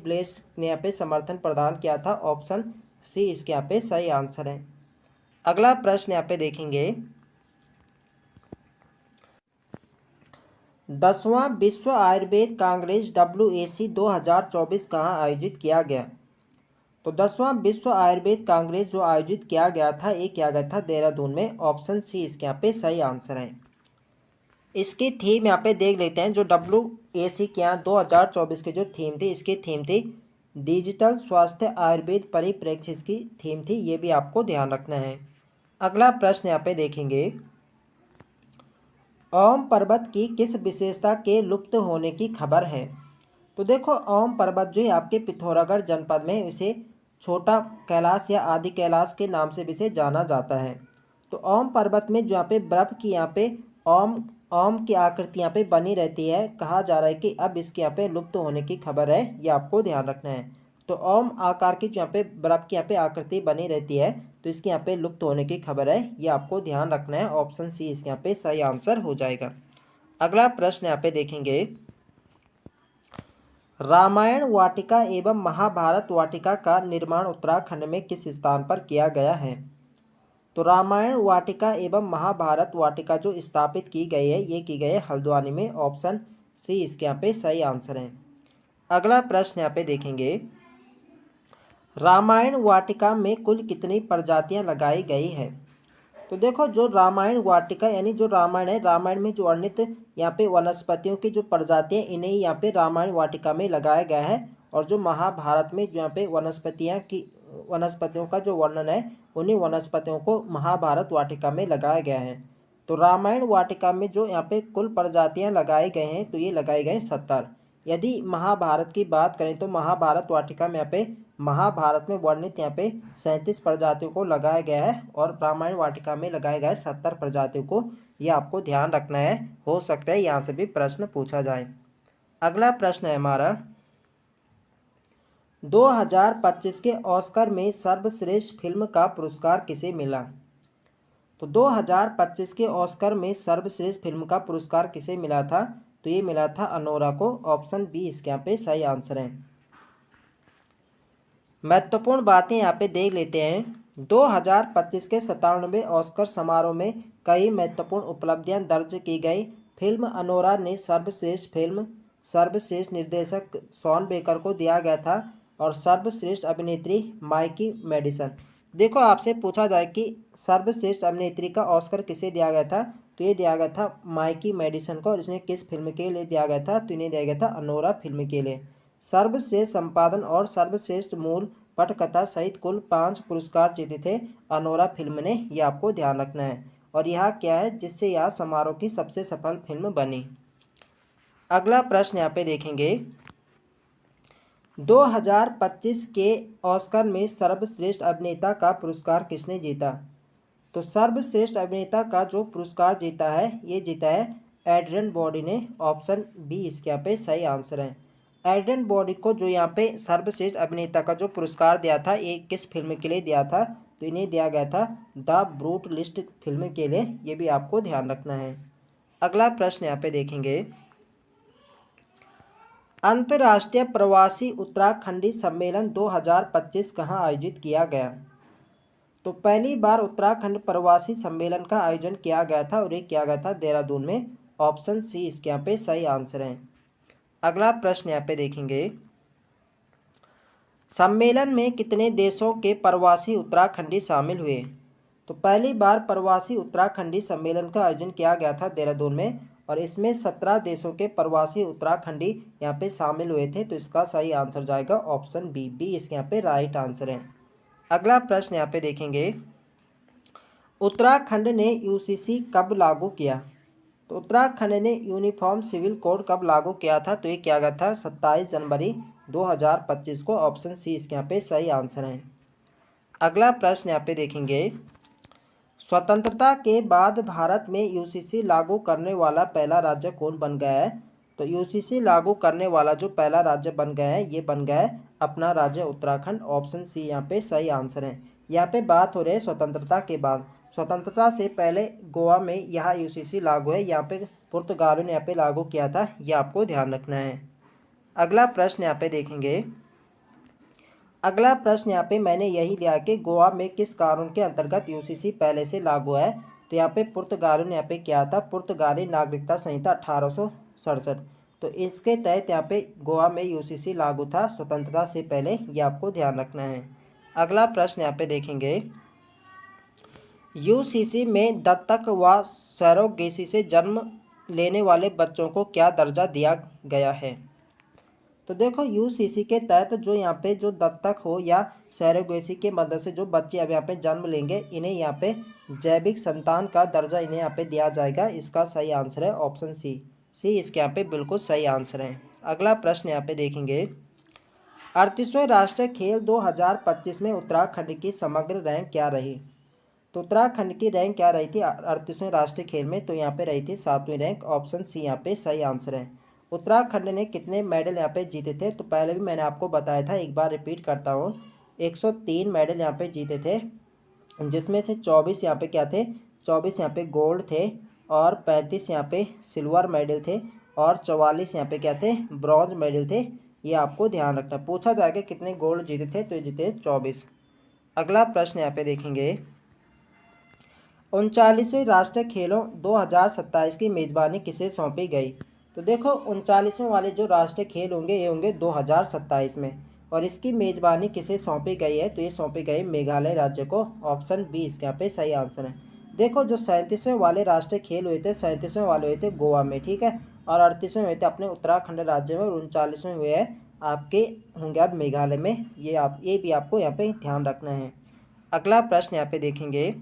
प्लेस ने यहाँ पे समर्थन प्रदान किया था। ऑप्शन सी इसके यहाँ पे सही आंसर है। अगला प्रश्न यहाँ पे देखेंगे। 10वां विश्व आयुर्वेद कांग्रेस WAC 2024 कहाँ आयोजित किया गया? तो 10वां विश्व आयुर्वेद कांग्रेस जो आयोजित किया गया था, ये किया गया था देहरादून में। ऑप्शन सी इसके यहाँ पे सही आंसर है। इसकी थीम यहाँ पे देख लेते हैं। जो WAC के यहाँ 2024 की जो थीम थी, इसकी थीम थी डिजिटल स्वास्थ्य आयुर्वेद परिप्रेक्ष्य, इसकी थीम थी। ये भी आपको ध्यान रखना है। अगला प्रश्न यहाँ पे देखेंगे। ओम पर्वत की किस विशेषता के लुप्त होने की खबर है? तो देखो ओम पर्वत जो है आपके पिथौरागढ़ जनपद में, इसे छोटा कैलाश या आदि कैलाश के नाम से भी इसे जाना जाता है। तो ओम पर्वत में जो यहाँ पे बर्फ की यहाँ पे ओम की आकृति यहाँ पे बनी रहती है। कहा जा रहा है कि अब इसके यहाँ पे लुप्त होने की खबर है। ये आपको ध्यान रखना है। तो ओम आकार की जो यहाँ पे बर्फ की यहाँ पे आकृति बनी रहती है, तो इसके यहाँ पे लुप्त होने की खबर है। ये आपको ध्यान रखना है। ऑप्शन सी इसके यहाँ पे सही आंसर हो जाएगा। अगला प्रश्न यहाँ पे देखेंगे। रामायण वाटिका एवं महाभारत वाटिका का निर्माण उत्तराखंड में किस स्थान पर किया गया है? तो रामायण वाटिका एवं महाभारत वाटिका जो स्थापित की गई है, ये की गई है हल्द्वानी में। ऑप्शन सी इसके यहाँ पे सही आंसर है। अगला प्रश्न यहाँ पे देखेंगे। रामायण वाटिका में कुल कितनी प्रजातियां लगाई गई है? तो देखो जो रामायण वाटिका यानी जो रामायण है, रामायण में जो वर्णित यहाँ पे वनस्पतियों की जो प्रजातियां, इन्हें यहाँ पे रामायण वाटिका में लगाया गया है। और जो महाभारत में जो यहाँ पे वनस्पतियों का जो वर्णन है, उन्हीं वनस्पतियों को महाभारत वाटिका में लगाया गया है। तो रामायण वाटिका में जो यहाँ पे कुल प्रजातियां लगाए गए हैं, तो ये लगाए गए 70। यदि महाभारत की बात करें तो महाभारत वाटिका में यहाँ पे महाभारत में वर्णित यहाँ पे 37 प्रजातियों को लगाया गया है, और रामायण वाटिका में लगाए गए 70 प्रजातियों को। ये आपको ध्यान रखना है। हो सकता है यहाँ से भी प्रश्न पूछा जाए। अगला प्रश्न है हमारा। 2025 के ऑस्कर में सर्वश्रेष्ठ फिल्म का पुरस्कार किसे मिला? तो 2025 के ऑस्कर में सर्वश्रेष्ठ फिल्म का पुरस्कार किसे मिला था? तो ये मिला था अनोरा को। ऑप्शन बी इसके यहाँ पे सही आंसर है। महत्वपूर्ण बातें यहाँ पे देख लेते हैं। 2025 के 97वें ऑस्कर समारोह में कई महत्वपूर्ण उपलब्धियां दर्ज की गई। फिल्म अनोरा ने सर्वश्रेष्ठ फिल्म, सर्वश्रेष्ठ निर्देशक शॉन बेकर को दिया गया था, और सर्वश्रेष्ठ अभिनेत्री माइकी मेडिसन। देखो आपसे पूछा जाए कि सर्वश्रेष्ठ अभिनेत्री का ऑस्कर किसे दिया गया था, तो ये दिया गया था माइकी मेडिसन को। और इसने किस फिल्म के लिए दिया गया था? तो इन्हें दिया गया था अनोरा फिल्म के लिए। सर्वश्रेष्ठ संपादन और सर्वश्रेष्ठ मूल पटकथा सहित कुल 5 पुरस्कार जीते थे अनोरा फिल्म ने। यह आपको ध्यान रखना है। और यह क्या है, जिससे यह समारोह की सबसे सफल फिल्म बनी। अगला प्रश्न यहाँ पे देखेंगे। 2025 के ऑस्कर में सर्वश्रेष्ठ अभिनेता का पुरस्कार किसने जीता? तो सर्वश्रेष्ठ अभिनेता का जो पुरस्कार जीता है, ये जीता है एड्रियन ब्रॉडी ने। ऑप्शन बी इसके यहाँ पे सही आंसर है। एड्रियन ब्रॉडी को जो यहाँ पे सर्वश्रेष्ठ अभिनेता का जो पुरस्कार दिया था, ये किस फिल्म के लिए दिया था? तो इन्हें दिया गया था द ब्रूट लिस्ट फिल्म के लिए। ये भी आपको ध्यान रखना है। अगला प्रश्न यहाँ पे देखेंगे। अंतर्राष्ट्रीय प्रवासी उत्तराखंडी सम्मेलन 2025 कहाँ आयोजित किया गया? तो तो पहली बार उत्तराखंड प्रवासी सम्मेलन का आयोजन किया गया था और ये किया गया था देहरादून में। ऑप्शन सी इसके यहाँ पे सही आंसर है। अगला प्रश्न यहाँ पे देखेंगे, सम्मेलन में कितने देशों के प्रवासी उत्तराखंडी शामिल हुए? तो पहली बार प्रवासी उत्तराखंडी सम्मेलन का आयोजन किया गया था देहरादून में और इसमें 17 देशों के प्रवासी उत्तराखंडी यहाँ पे शामिल हुए थे। तो इसका सही आंसर जाएगा ऑप्शन बी, बी इसके यहाँ पे राइट आंसर है। अगला प्रश्न यहाँ पे देखेंगे, उत्तराखंड ने यूसीसी कब लागू किया? तो उत्तराखंड ने यूनिफॉर्म सिविल कोड कब लागू किया था? तो ये किया गया था 27 जनवरी 2025 को। ऑप्शन सी इसके यहाँ पे सही आंसर है। अगला प्रश्न यहाँ पे देखेंगे, स्वतंत्रता के बाद भारत में यूसीसी लागू करने वाला पहला राज्य कौन बन गया है? तो यूसीसी लागू करने वाला जो पहला राज्य बन गया है ये बन गया है अपना राज्य उत्तराखंड। ऑप्शन सी यहाँ पे सही आंसर है। यहाँ पे बात हो रही है स्वतंत्रता के बाद, स्वतंत्रता से पहले गोवा में यह यूसीसी लागू है, यहाँ पे पुर्तगालियों ने यहाँ पे लागू किया था, ये आपको ध्यान रखना है। अगला प्रश्न यहाँ पे देखेंगे, अगला प्रश्न यहाँ पे मैंने यही लिया कि गोवा में किस कानून के अंतर्गत यूसीसी पहले से लागू है? तो यहाँ पे पुर्तगालियों ने यहाँ पे किया था पुर्तगाली नागरिकता संहिता 1867। तो इसके तहत यहाँ पे गोवा में यूसीसी लागू था स्वतंत्रता से पहले, ये आपको ध्यान रखना है। अगला प्रश्न यहाँ पे देखेंगे, यूसीसी में दत्तक व सरोगेसी से जन्म लेने वाले बच्चों को क्या दर्जा दिया गया है? तो देखो यूसीसी के तहत जो यहाँ पे जो दत्तक हो या सरोगेसी के मदद से जो बच्चे अब यहाँ पे जन्म लेंगे इन्हें यहाँ पे जैविक संतान का दर्जा इन्हें यहाँ पे दिया जाएगा। इसका सही आंसर है ऑप्शन सी, सी इसके यहाँ पे बिल्कुल सही आंसर है। अगला प्रश्न यहाँ पे देखेंगे, 38वें राष्ट्रीय खेल 2025 में उत्तराखंड की समग्र रैंक क्या रही? तो उत्तराखंड की रैंक क्या रही थी 38वें राष्ट्रीय खेल में? तो यहाँ पे रही थी 7वीं रैंक। ऑप्शन सी यहाँ पे सही आंसर है। उत्तराखंड ने कितने मेडल यहाँ पे जीते थे? तो पहले भी मैंने आपको बताया था, एक बार रिपीट करता हूँ, 103 मेडल यहाँ पे जीते थे, जिसमें से 24 यहाँ पे क्या थे, 24 यहाँ पे गोल्ड थे और 35 यहाँ पे सिल्वर मेडल थे और 44 यहाँ पे क्या थे, ब्रॉन्ज मेडल थे। ये आपको ध्यान रखना, पूछा जाएगा कितने गोल्ड जीते थे, तो ये जीते 24। अगला प्रश्न यहाँ पे देखेंगे, 39वें राष्ट्रीय खेलों 2027 की मेज़बानी किसे सौंपी गई? तो देखो 39वें वाले जो राष्ट्रीय खेल होंगे ये होंगे 2027 में और इसकी मेज़बानी किसे सौंपी गई है? तो ये सौंपी गई मेघालय राज्य को। ऑप्शन बी इसके यहाँ पे सही आंसर है। देखो जो 37वें वाले राष्ट्रीय खेल हुए थे, 37वें वाले हुए थे गोवा में, ठीक है, और 38वें हुए थे अपने उत्तराखंड राज्य में और 39वें हुए हैं आपके होंगे अब मेघालय में। ये भी आपको यहाँ पे ध्यान रखना है। अगला प्रश्न यहाँ पे देखेंगे,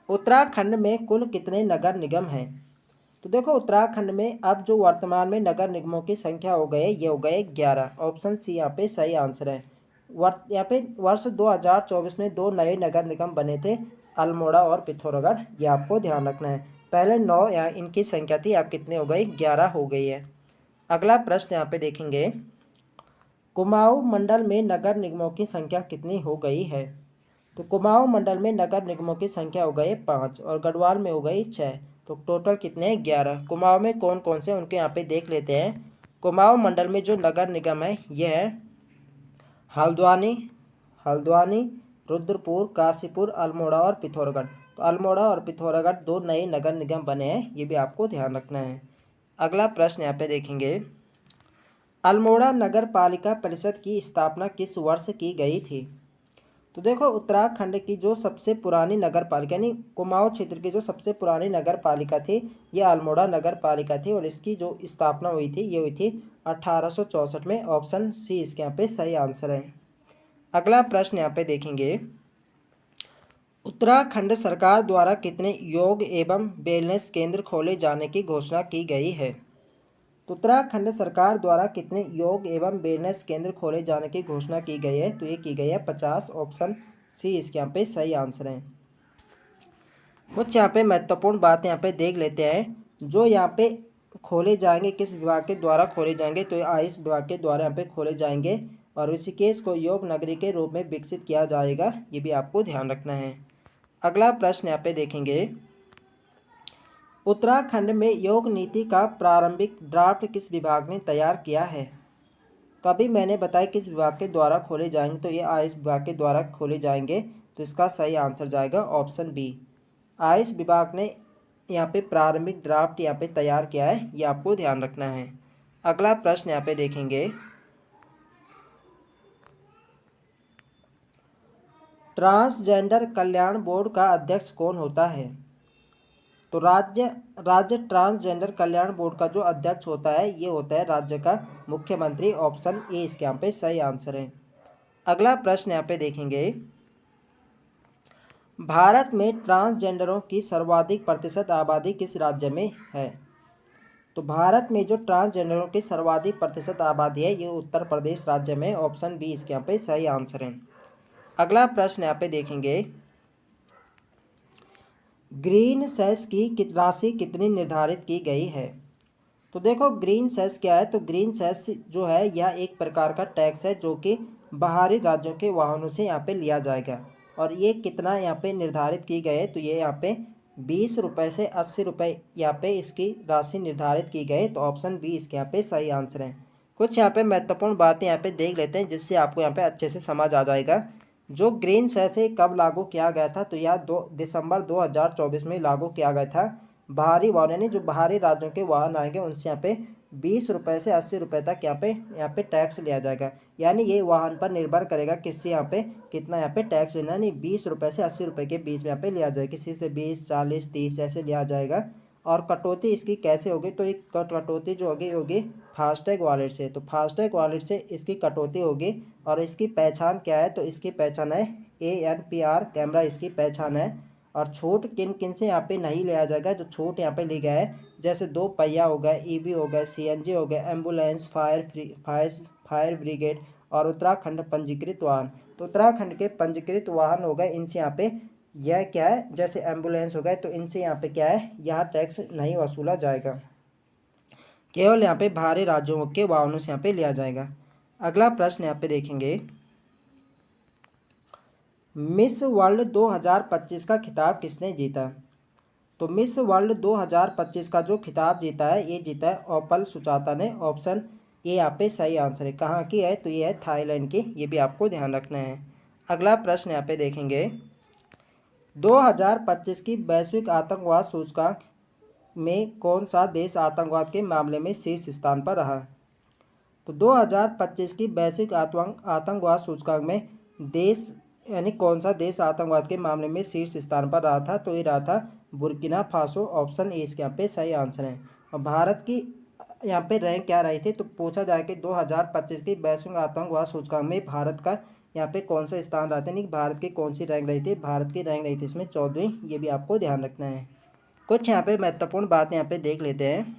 उत्तराखंड में कुल कितने नगर निगम हैं? तो देखो उत्तराखंड में अब जो वर्तमान में नगर निगमों की संख्या हो गई ये हो गए 11। ऑप्शन सी यहाँ पे सही आंसर है। यहाँ पे वर्ष 2024 में 2 नए नगर निगम बने थे, अल्मोड़ा और पिथौरागढ़, ये आपको ध्यान रखना है। पहले 9 यहाँ इनकी संख्या थी, अब कितने हो गई, 11 हो गई है। अगला प्रश्न यहाँ पे देखेंगे, कुमाऊं मंडल में नगर निगमों की संख्या कितनी हो गई है? तो कुमाऊं मंडल में नगर निगमों की संख्या हो गई 5 और गढ़वाल में हो गई 6। तो टोटल कितने हैं, 11। कुमाऊं में कौन कौन से उनके यहाँ पे देख लेते हैं। कुमाऊं मंडल में जो नगर निगम है ये है हल्द्वानी, रुद्रपुर, काशीपुर, अल्मोड़ा और पिथौरागढ़। तो अल्मोड़ा और पिथौरागढ़ 2 नए नगर निगम बने हैं, ये भी आपको ध्यान रखना है। अगला प्रश्न यहाँ पे देखेंगे, अल्मोड़ा नगर पालिका परिषद की स्थापना किस वर्ष की गई थी? तो देखो उत्तराखंड की जो सबसे पुरानी नगर पालिका यानी कुमाऊं क्षेत्र की जो सबसे पुरानी नगर पालिका थी ये अल्मोड़ा नगर पालिका थी और इसकी जो स्थापना हुई थी ये हुई थी 1864 में। ऑप्शन सी इसके यहाँ पे सही आंसर है। अगला प्रश्न यहाँ पे देखेंगे, उत्तराखंड सरकार द्वारा कितने योग एवं वेलनेस केंद्र खोले जाने की घोषणा की गई है? तो उत्तराखंड सरकार द्वारा कितने योग एवं वेलनेस केंद्र खोले जाने की घोषणा की गई है? तो ये की गई है 50। ऑप्शन सी इसके यहाँ पे सही आंसर है। कुछ यहाँ पे महत्वपूर्ण बात यहाँ पे देख लेते हैं, जो यहाँ पे खोले जाएंगे किस विभाग के द्वारा खोले जाएंगे, तो आयुष विभाग के द्वारा यहाँ पे खोले जाएंगे और ऋषिकेश को योग नगरी के रूप में विकसित किया जाएगा, ये भी आपको ध्यान रखना है। अगला प्रश्न यहाँ पे देखेंगे, उत्तराखंड में योग नीति का प्रारंभिक ड्राफ्ट किस विभाग ने तैयार किया है? तो अभी मैंने बताया किस विभाग के द्वारा खोले जाएंगे, तो ये आयुष विभाग के द्वारा खोले जाएंगे तो इसका सही आंसर जाएगा ऑप्शन बी। आयुष विभाग ने यहाँ पे प्रारंभिक ड्राफ्ट यहाँ पे तैयार किया है, ये आपको ध्यान रखना है। अगला प्रश्न यहाँ पे देखेंगे, ट्रांसजेंडर कल्याण बोर्ड का अध्यक्ष कौन होता है? तो राज्य ट्रांसजेंडर कल्याण बोर्ड का जो अध्यक्ष होता है ये होता है राज्य का मुख्यमंत्री। ऑप्शन ए इसके यहाँ पे सही आंसर है। अगला प्रश्न यहाँ पे देखेंगे, भारत में ट्रांसजेंडरों की सर्वाधिक प्रतिशत आबादी किस राज्य में है? तो भारत में जो ट्रांसजेंडरों की सर्वाधिक प्रतिशत आबादी है ये उत्तर प्रदेश राज्य में। ऑप्शन बी इसके यहाँ पे सही आंसर है। अगला प्रश्न यहाँ पे देखेंगे, ग्रीन सेस की राशि कितनी निर्धारित की गई है? तो देखो ग्रीन सेस क्या है, तो ग्रीन सेस जो है यह एक प्रकार का टैक्स है जो कि बाहरी राज्यों के वाहनों से यहाँ पे लिया जाएगा। और ये कितना यहाँ पे निर्धारित की गई है, तो ये यहाँ पे 20 रुपये से 80 रुपये यहाँ पे इसकी राशि निर्धारित की गई। तो ऑप्शन बी इसके यहाँ पे सही आंसर है। कुछ यहाँ पे महत्वपूर्ण बातें यहाँ पे देख लेते हैं जिससे आपको यहाँ पे अच्छे से समझ आ जाएगा। जो ग्रीन सेस है कब लागू किया गया था, तो यह 2 दिसंबर 2024 में लागू किया गया था। बाहरी वाहन यानी जो बाहरी राज्यों के वाहन आएंगे उनसे यहाँ पे 20 रुपये से 80 रुपये तक यहाँ पे टैक्स लिया जाएगा। यानी ये वाहन पर निर्भर करेगा किससे यहाँ पे कितना यहाँ पे टैक्स लेना, यानी 20 रुपये से 80 रुपये के बीच में यहाँ पे लिया जाएगा। किसी से 20, 40, 30 ऐसे लिया जाएगा। और कटौती इसकी कैसे होगी, तो एक कटौती जो होगी फास्टैग वॉलेट से। तो फास्टैग वॉलेट से इसकी कटौती होगी। और इसकी पहचान क्या है, तो इसकी पहचान है ANPR कैमरा इसकी पहचान है। और छूट किन किन से यहाँ पे नहीं लिया जाएगा, जो छूट यहाँ पे ली गया है जैसे 2 पहिया हो गए, EV हो गए, CNG हो गए, एम्बुलेंस, फायर ब्रिगेड और उत्तराखंड पंजीकृत वाहन। तो उत्तराखंड के पंजीकृत वाहन हो गए, इनसे यहाँ पे यह क्या है, जैसे एम्बुलेंस हो गए तो इनसे यहाँ पे क्या है, यहाँ टैक्स नहीं वसूला जाएगा। केवल यहाँ पे बाहरी राज्यों के वाहनों से यहाँ पे लिया जाएगा। अगला प्रश्न यहाँ पे देखेंगे, मिस वर्ल्ड 2025 का खिताब किसने जीता? तो मिस वर्ल्ड 2025 का जो खिताब जीता है ये जीता है ओपल सुचाता ने। ऑप्शन ए यहाँ पे सही आंसर है। कहाँ की है, तो ये है थाईलैंड की, ये भी आपको ध्यान रखना है। अगला प्रश्न यहाँ पे देखेंगे, 2025 की वैश्विक आतंकवाद सूचकांक में कौन सा देश आतंकवाद के मामले में शीर्ष स्थान पर रहा? तो 2025 की वैश्विक आतंकवाद सूचकांक में देश यानी कौन सा देश आतंकवाद के मामले में शीर्ष स्थान पर रहा था, तो ये रहा था बुर्किना फासो। ऑप्शन ए इसके यहाँ पे सही आंसर है। और भारत की यहाँ पे रैंक क्या रही थी, तो पूछा जाए कि 2025 की वैश्विक आतंकवाद सूचकांक में भारत का यहाँ पे कौन सा स्थान रहा था, नहीं भारत की कौन सी रैंक रही थी, भारत की रैंक रही थी इसमें 14वीं। ये भी आपको ध्यान रखना है। कुछ यहाँ पे महत्वपूर्ण बात यहाँ पे देख लेते हैं।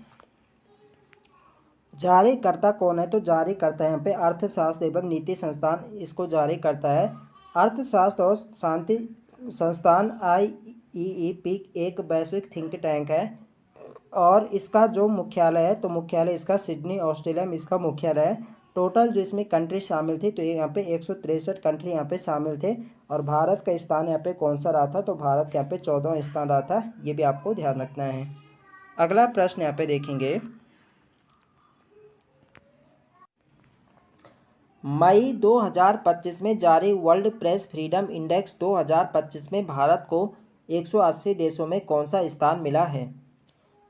जारीकर्ता कौन है, तो जारीकर्ता यहाँ पे अर्थशास्त्र एवं नीति संस्थान इसको जारी करता है। अर्थशास्त्र और शांति संस्थान IEEP एक वैश्विक थिंक टैंक है। और इसका जो मुख्यालय है, तो मुख्यालय इसका सिडनी ऑस्ट्रेलिया में इसका मुख्यालय है। टोटल जो इसमें कंट्री शामिल थी, तो ये यहाँ पे 163 कंट्री यहाँ पे शामिल थे। और भारत का स्थान यहाँ पे कौन सा रहा था, तो भारत का यहाँ पे 14वां स्थान रहा था। ये भी आपको ध्यान रखना है। अगला प्रश्न यहाँ पे देखेंगे, मई 2025 में जारी वर्ल्ड प्रेस फ्रीडम इंडेक्स 2025 में भारत को 180 देशों में कौन सा स्थान मिला है?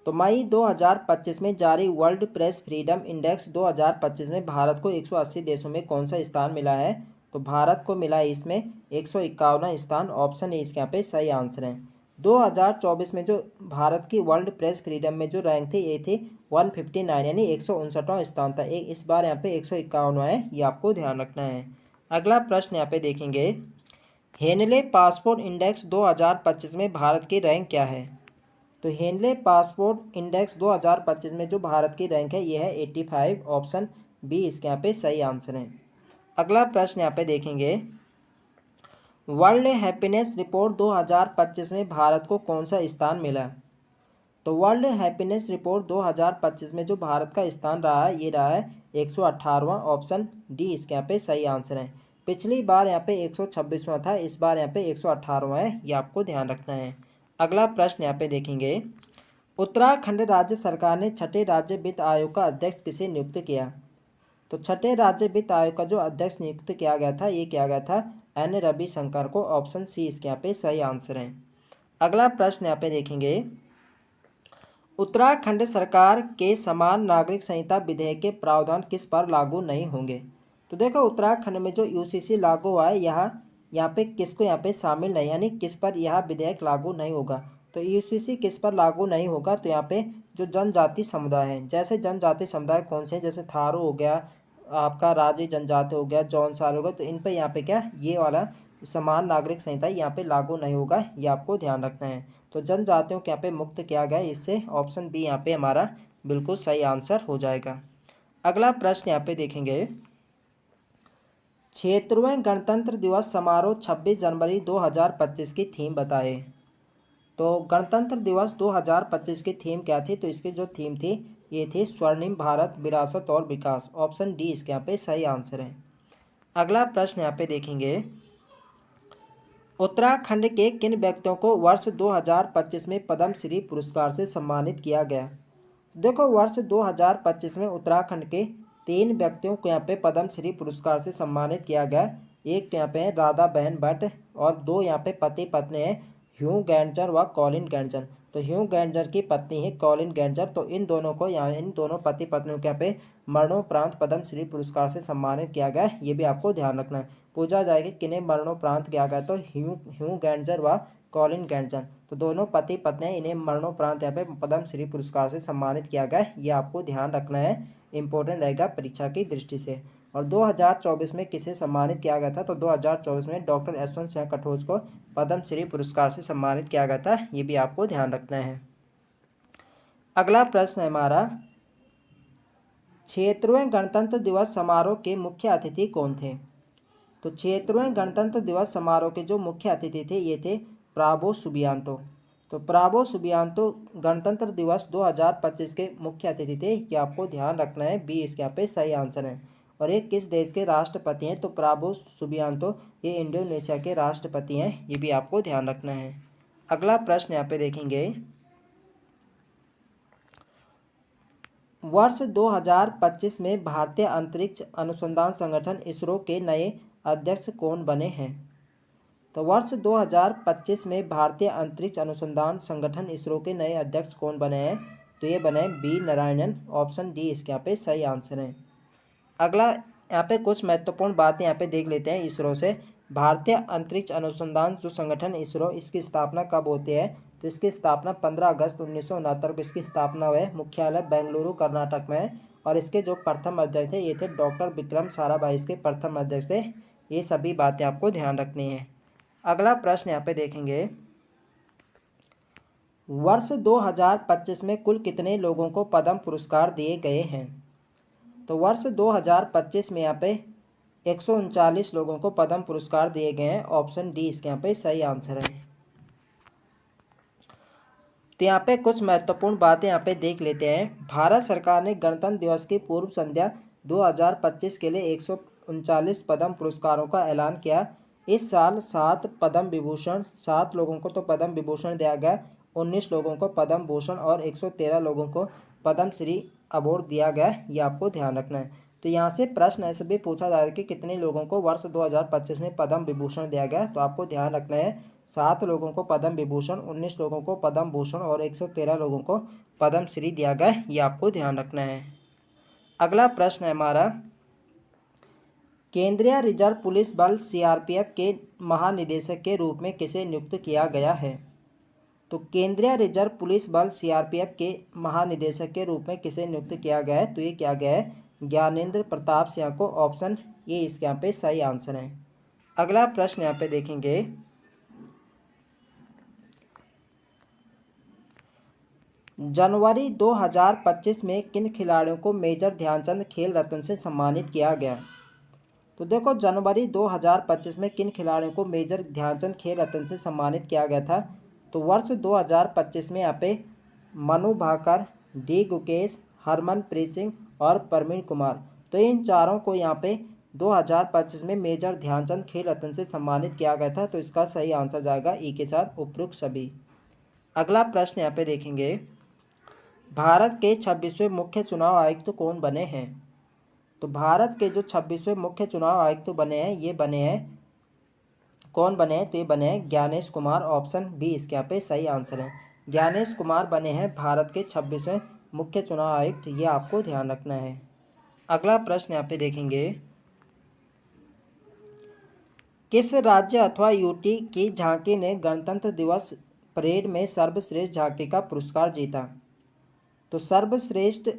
तो मई 2025 में जारी वर्ल्ड प्रेस फ्रीडम इंडेक्स 2025 में भारत को 180 देशों में कौन सा स्थान मिला है? तो भारत को मिला है इसमें 151वां स्थान। ऑप्शन ए इसके यहाँ पे सही आंसर है। 2024 में जो भारत की वर्ल्ड प्रेस फ्रीडम में जो रैंक थी ये थी 159 यानी 159वां स्थान था। इस बार यहाँ पे 151वां है, ये आपको ध्यान रखना है। अगला प्रश्न यहाँ पे देखेंगे, हेनले पासपोर्ट इंडेक्स 2025 में भारत की रैंक क्या है? तो हेनले पासपोर्ट इंडेक्स 2025 में जो भारत की रैंक है ये है 85। ऑप्शन बी इसके यहाँ पे सही आंसर है। अगला प्रश्न यहाँ पे देखेंगे, वर्ल्ड हैप्पीनेस रिपोर्ट 2025 में भारत को कौन सा स्थान मिला? तो वर्ल्ड हैप्पीनेस रिपोर्ट 2025 में जो भारत का स्थान रहा है ये रहा है 118वां। ऑप्शन डी इसके यहाँ पे सही आंसर है। पिछली बार यहाँ पे 126वां था, इस बार यहाँ पे 118वां है, ये आपको ध्यान रखना है। अगला प्रश्न यहाँ पे देखेंगे, उत्तराखंड राज्य सरकार ने छठे राज्य वित्त आयोग का अध्यक्ष किसे नियुक्त किया? तो छठे राज्य वित्त आयोग का जो अध्यक्ष नियुक्त किया गया था ये किया गया था एन रविशंकर को। ऑप्शन सी इसके यहाँ पे सही आंसर है। अगला प्रश्न यहाँ पे देखेंगे, उत्तराखंड सरकार के समान नागरिक संहिता विधेयक के प्रावधान किस पर लागू नहीं होंगे। तो देखो उत्तराखंड में जो यूसीसी लागू हुआ है यहाँ पे किसको यहाँ पे शामिल नहीं, यानी किस पर यह विधेयक लागू नहीं होगा। तो यूसीसी किस पर लागू नहीं होगा, तो यहाँ पे जो जनजाति समुदाय है, जैसे जनजाति समुदाय कौन से, जैसे थारू हो गया, आपका राजी जनजाति हो गया, जौनसार हो गया, तो इन पे यहाँ पे क्या ये वाला समान नागरिक संहिता यहाँ पे लागू नहीं होगा, ये आपको ध्यान रखना है। तो जनजातियों को यहाँ पे मुक्त किया गया है, इससे ऑप्शन बी यहाँ पे हमारा बिल्कुल सही आंसर हो जाएगा। अगला प्रश्न यहाँ पे देखेंगे, क्षेत्रवें गणतंत्र दिवस समारोह 26 जनवरी 2025 की थीम बताए। तो गणतंत्र दिवस 2025 की थीम क्या थी, तो इसकी जो थीम थी ये थी स्वर्णिम भारत विरासत और विकास। ऑप्शन डी इसके यहाँ पे सही आंसर है। अगला प्रश्न यहाँ पे देखेंगे, उत्तराखंड के किन व्यक्तियों को वर्ष 2025 में पद्म श्री पुरस्कार से सम्मानित किया गया। देखो वर्ष 2025 में उत्तराखंड के 3 व्यक्तियों को यहाँ पे पद्म श्री पुरस्कार से सम्मानित किया गया। एक तो यहाँ पे राधा बहन भट्ट और 2 यहाँ पे पति पत्नी हैं, ह्यू गैंजर व कॉलिन गैंजर। तो ह्यू गैंजर की पत्नी है कॉलिन गैंजर, तो इन दोनों को इन दोनों पति पत्नियों के यहाँ पे मरणोपरांत पद्म श्री पुरस्कार से सम्मानित किया गया। ये भी आपको ध्यान रखना है। पूछा जाएगा किन्हें मरणोपरांत किया गया, तो ह्यू गैंजर व कॉलिन गैंजर, तो दोनों पति पत्नी, इन्हें मरणोपरांत यहाँ पे पद्म श्री पुरस्कार से सम्मानित किया गया। ये आपको ध्यान रखना है, इंपॉर्टेंट रहेगा परीक्षा की दृष्टि से। और 2024 में किसे सम्मानित किया गया था, तो 2024 में डॉक्टर यशवंत सिंह कटोच को पद्म श्री पुरस्कार से सम्मानित किया गया था। ये भी आपको ध्यान रखना है। अगला प्रश्न है हमारा, क्षेत्रवें गणतंत्र दिवस समारोह के मुख्य अतिथि कौन थे। तो क्षेत्रवें गणतंत्र दिवस समारोह के जो मुख्य अतिथि थे ये थे प्राबो सुबियांतो। तो प्राबो सुबियांतो गणतंत्र दिवस 2025 के मुख्य अतिथि थे, ये आपको ध्यान रखना है। बी इसके यहाँ पे सही आंसर है। और ये किस देश के राष्ट्रपति हैं, तो प्राबो सुबियांतो ये इंडोनेशिया के राष्ट्रपति हैं, ये भी आपको ध्यान रखना है। अगला प्रश्न यहाँ पे देखेंगे, वर्ष 2025 में भारतीय अंतरिक्ष अनुसंधान संगठन इसरो के नए अध्यक्ष कौन बने हैं। तो वर्ष 2025 में भारतीय अंतरिक्ष अनुसंधान संगठन इसरो के नए अध्यक्ष कौन बने हैं, तो ये बने बी नारायणन। ऑप्शन डी इसके यहाँ पे सही आंसर है। अगला यहाँ पे कुछ महत्वपूर्ण बातें यहाँ पे देख लेते हैं इसरो से। भारतीय अंतरिक्ष अनुसंधान जो संगठन इसरो, इसकी स्थापना कब होती है, तो इसकी स्थापना 15 अगस्त 1969 को इसकी स्थापना हुई। मुख्यालय बेंगलुरु कर्नाटक में है। और इसके जो प्रथम अध्यक्ष थे ये थे डॉक्टर विक्रम साराभाई, इसके प्रथम अध्यक्ष थे। ये सभी बातें आपको ध्यान रखनी है। अगला प्रश्न यहाँ पे देखेंगे, वर्ष 2025 में कुल कितने लोगों को पद्म पुरस्कार दिए गए हैं। तो वर्ष 2025 में यहाँ पे 139 लोगों को पद्म पुरस्कार दिए गए हैं। ऑप्शन डी इसके यहाँ पे सही आंसर है। तो यहाँ पे कुछ महत्वपूर्ण बातें यहाँ पे देख लेते हैं। भारत सरकार ने गणतंत्र दिवस की पूर्व संध्या 2025 के लिए 139 पद्म पुरस्कारों का ऐलान किया। इस साल 7 पद्म विभूषण, 7 लोगों को तो पद्म विभूषण दिया गया, 19 लोगों को पद्म भूषण और 113 लोगों को पद्म श्री अवार्ड दिया गया। ये आपको ध्यान रखना है। तो यहाँ से प्रश्न ऐसे भी पूछा जाएगा कि कितने लोगों को वर्ष 2025 में पद्म विभूषण दिया गया, तो आपको ध्यान रखना है 7 लोगों को पद्म विभूषण, 19 लोगों को पद्म भूषण और 113 लोगों को पद्म श्री दिया गया। ये आपको ध्यान रखना है। अगला प्रश्न है हमारा, केंद्रीय रिजर्व पुलिस बल सीआरपीएफ के महानिदेशक के रूप में किसे नियुक्त किया गया है। तो केंद्रीय रिजर्व पुलिस बल सीआरपीएफ के महानिदेशक के रूप में किसे नियुक्त किया गया है, तो ये किया गया है ज्ञानेंद्र प्रताप सिंह को। ऑप्शन ये इसके यहाँ पे सही आंसर है। अगला प्रश्न यहाँ पे देखेंगे, जनवरी 2025 में किन खिलाड़ियों को मेजर ध्यानचंद खेल रत्न से सम्मानित किया गया। तो देखो जनवरी 2025 में किन खिलाड़ियों को मेजर ध्यानचंद खेल रत्न से सम्मानित किया गया था। तो वर्ष 2025 में यहाँ पे मनु भाकर, डी गुकेश, हरमनप्रीत सिंह और परवीन कुमार, तो इन चारों को यहाँ पे 2025 में मेजर ध्यानचंद खेल रत्न से सम्मानित किया गया था। तो इसका सही आंसर जाएगा ई के साथ उपयुक्त सभी। अगला प्रश्न यहाँ पे देखेंगे, भारत के 26वें मुख्य चुनाव आयुक्त कौन बने हैं। तो भारत के जो 26वें मुख्य चुनाव आयुक्त बने हैं ये बने हैं कौन बने हैं? तो ये बने हैं ज्ञानेश कुमार। ऑप्शन बी इसके यहाँ पे सही आंसर है। ज्ञानेश कुमार बने हैं भारत के 26वें मुख्य चुनाव आयुक्त, ये आपको ध्यान रखना है। अगला प्रश्न यहाँ पे देखेंगे, किस राज्य अथवा यूटी की झांकी ने गणतंत्र दिवस परेड में सर्वश्रेष्ठ झांकी का पुरस्कार जीता? तो सर्वश्रेष्ठ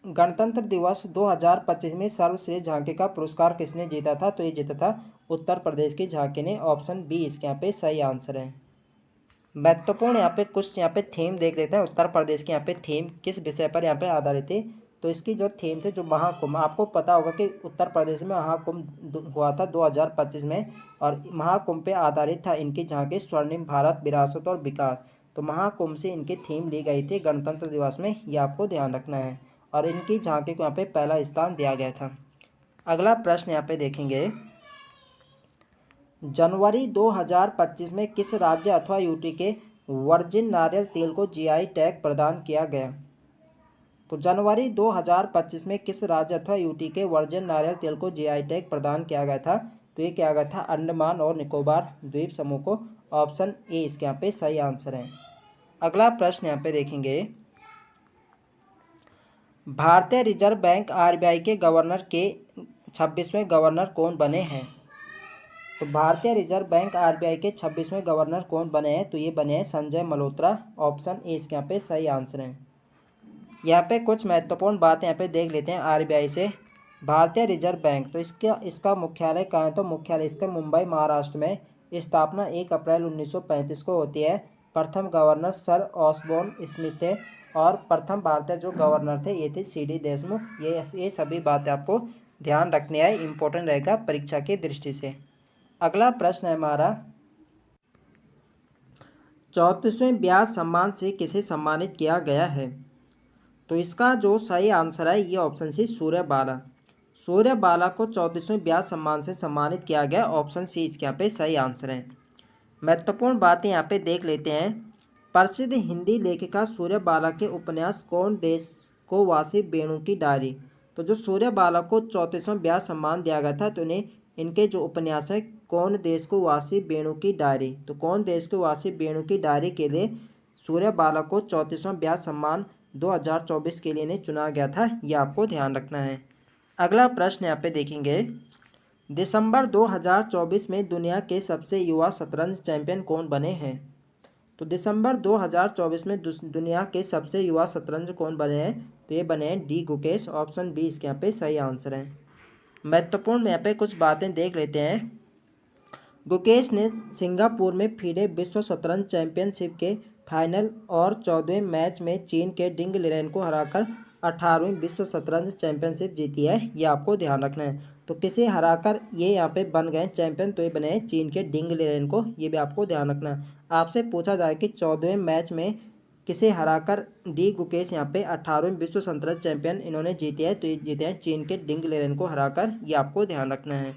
गणतंत्र दिवस 2025 में सर्वश्रेष्ठ झांकी का पुरस्कार किसने जीता था? तो ये जीता था उत्तर प्रदेश की झांकी ने। ऑप्शन बी इसके यहाँ पे सही आंसर है। महत्वपूर्ण यहाँ पे कुछ यहाँ पे थीम देख लेते हैं। उत्तर प्रदेश की यहाँ पे थीम किस विषय पर यहाँ पे आधारित थी? तो इसकी जो थीम थे, जो महाकुंभ, आपको पता होगा कि उत्तर प्रदेश में महाकुंभ हुआ था 2025 में, और महाकुंभ पे आधारित था इनकी झांकी स्वर्णिम भारत विरासत और विकास। तो महाकुंभ से इनकी थीम ली गई थी गणतंत्र दिवस में, ये आपको ध्यान रखना है। और इनकी झांकी को यहाँ पे पहला स्थान दिया गया था। अगला प्रश्न यहाँ पे देखेंगे, जनवरी 2025 में किस राज्य अथवा यूटी के वर्जिन नारियल तेल को जीआई टैग प्रदान किया गया? तो जनवरी 2025 में किस राज्य अथवा यूटी के वर्जिन नारियल तेल को जीआई टैग प्रदान किया गया था? तो ये किया गया था अंडमान और निकोबार द्वीप समूह को। ऑप्शन ए इसके यहाँ पे सही आंसर है। अगला प्रश्न यहाँ पे देखेंगे, भारतीय रिजर्व बैंक आरबीआई के गवर्नर के 26वें गवर्नर कौन बने हैं? तो भारतीय रिजर्व बैंक आरबीआई के 26वें गवर्नर कौन बने हैं? तो ये बने हैं संजय मल्होत्रा। ऑप्शन ए इसके यहाँ पे सही आंसर है। यहाँ पे कुछ महत्वपूर्ण बातें यहाँ पे देख लेते हैं आरबीआई से। भारतीय रिजर्व बैंक, तो इसका मुख्यालय कहाँ है? तो मुख्यालय इसका मुंबई महाराष्ट्र में। स्थापना 1 अप्रैल 1935 को होती है। प्रथम गवर्नर सर ऑसबोर्न स्मिथ थे, और प्रथम भारतीय जो गवर्नर थे ये थे सीडी देशमुख। ये सभी बातें आपको ध्यान रखनी है, इंपॉर्टेंट रहेगा परीक्षा की दृष्टि से। अगला प्रश्न है हमारा, 34वें ब्यास सम्मान से किसे सम्मानित किया गया है? तो इसका जो सही आंसर है ये ऑप्शन सी सूर्यबाला। सूर्यबाला को 34वें ब्यास सम्मान से सम्मानित किया गया। ऑप्शन सी इसके यहाँ पे सही आंसर है। महत्वपूर्ण बातें यहाँ पे देख लेते हैं। प्रसिद्ध हिंदी लेखिका सूर्यबाला के उपन्यास कौन देश को वासी बेणु की डायरी? तो जो सूर्यबाला को 34वां ब्यास सम्मान दिया गया था, तो इन्हें इनके जो उपन्यास है कौन देश को वासी बेणु की डायरी, तो कौन देश को वासी बेणु की डायरी के लिए सूर्यबाला को 34वां ब्यास सम्मान 2024 के लिए इन्हें चुना गया था, ये आपको ध्यान रखना है। अगला प्रश्न यहाँ पे देखेंगे, दिसंबर 2024 में दुनिया के सबसे युवा शतरंज चैंपियन कौन बने हैं? तो दिसंबर 2024 में दुनिया के सबसे युवा शतरंज कौन बने हैं? तो ये बने हैं डी गुकेश। ऑप्शन बी इसके यहाँ पे सही आंसर है। महत्वपूर्ण यहाँ पे कुछ बातें देख लेते हैं। गुकेश ने सिंगापुर में फीडे विश्व शतरंज चैंपियनशिप के फाइनल और 14वें मैच में चीन के डिंग लिरेन को हराकर 18वीं विश्व शतरंज चैंपियनशिप जीती है, ये आपको ध्यान रखना है। तो किसे हराकर ये यहाँ पे बन गए चैंपियन? तो ये बने हैं चीन के डिंग लिरेन को, ये भी आपको ध्यान रखना है। आपसे पूछा जाए कि 14वें मैच में किसे हराकर डी गुकेश यहाँ पे 18वीं विश्व शतरंज चैंपियन इन्होंने जीती है, तो ये जीते हैं चीन के डिंग लिरेन को हराकर, ये आपको ध्यान रखना है।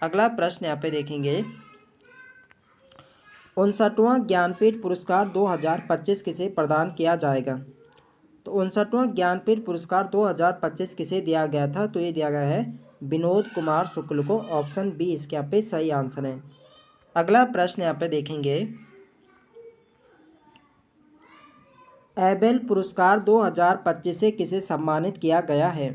अगला प्रश्न यहाँ पे देखेंगे, 59वां ज्ञानपीठ पुरस्कार 2025 किसे प्रदान किया जाएगा? तो 59वां ज्ञानपीठ पुरस्कार 2025 किसे दिया गया था? तो ये दिया गया है विनोद कुमार शुक्ल को। ऑप्शन बी इसके यहाँ पे सही आंसर है। अगला प्रश्न यहाँ पे देखेंगे, एबेल पुरस्कार 2025 से किसे सम्मानित किया गया है?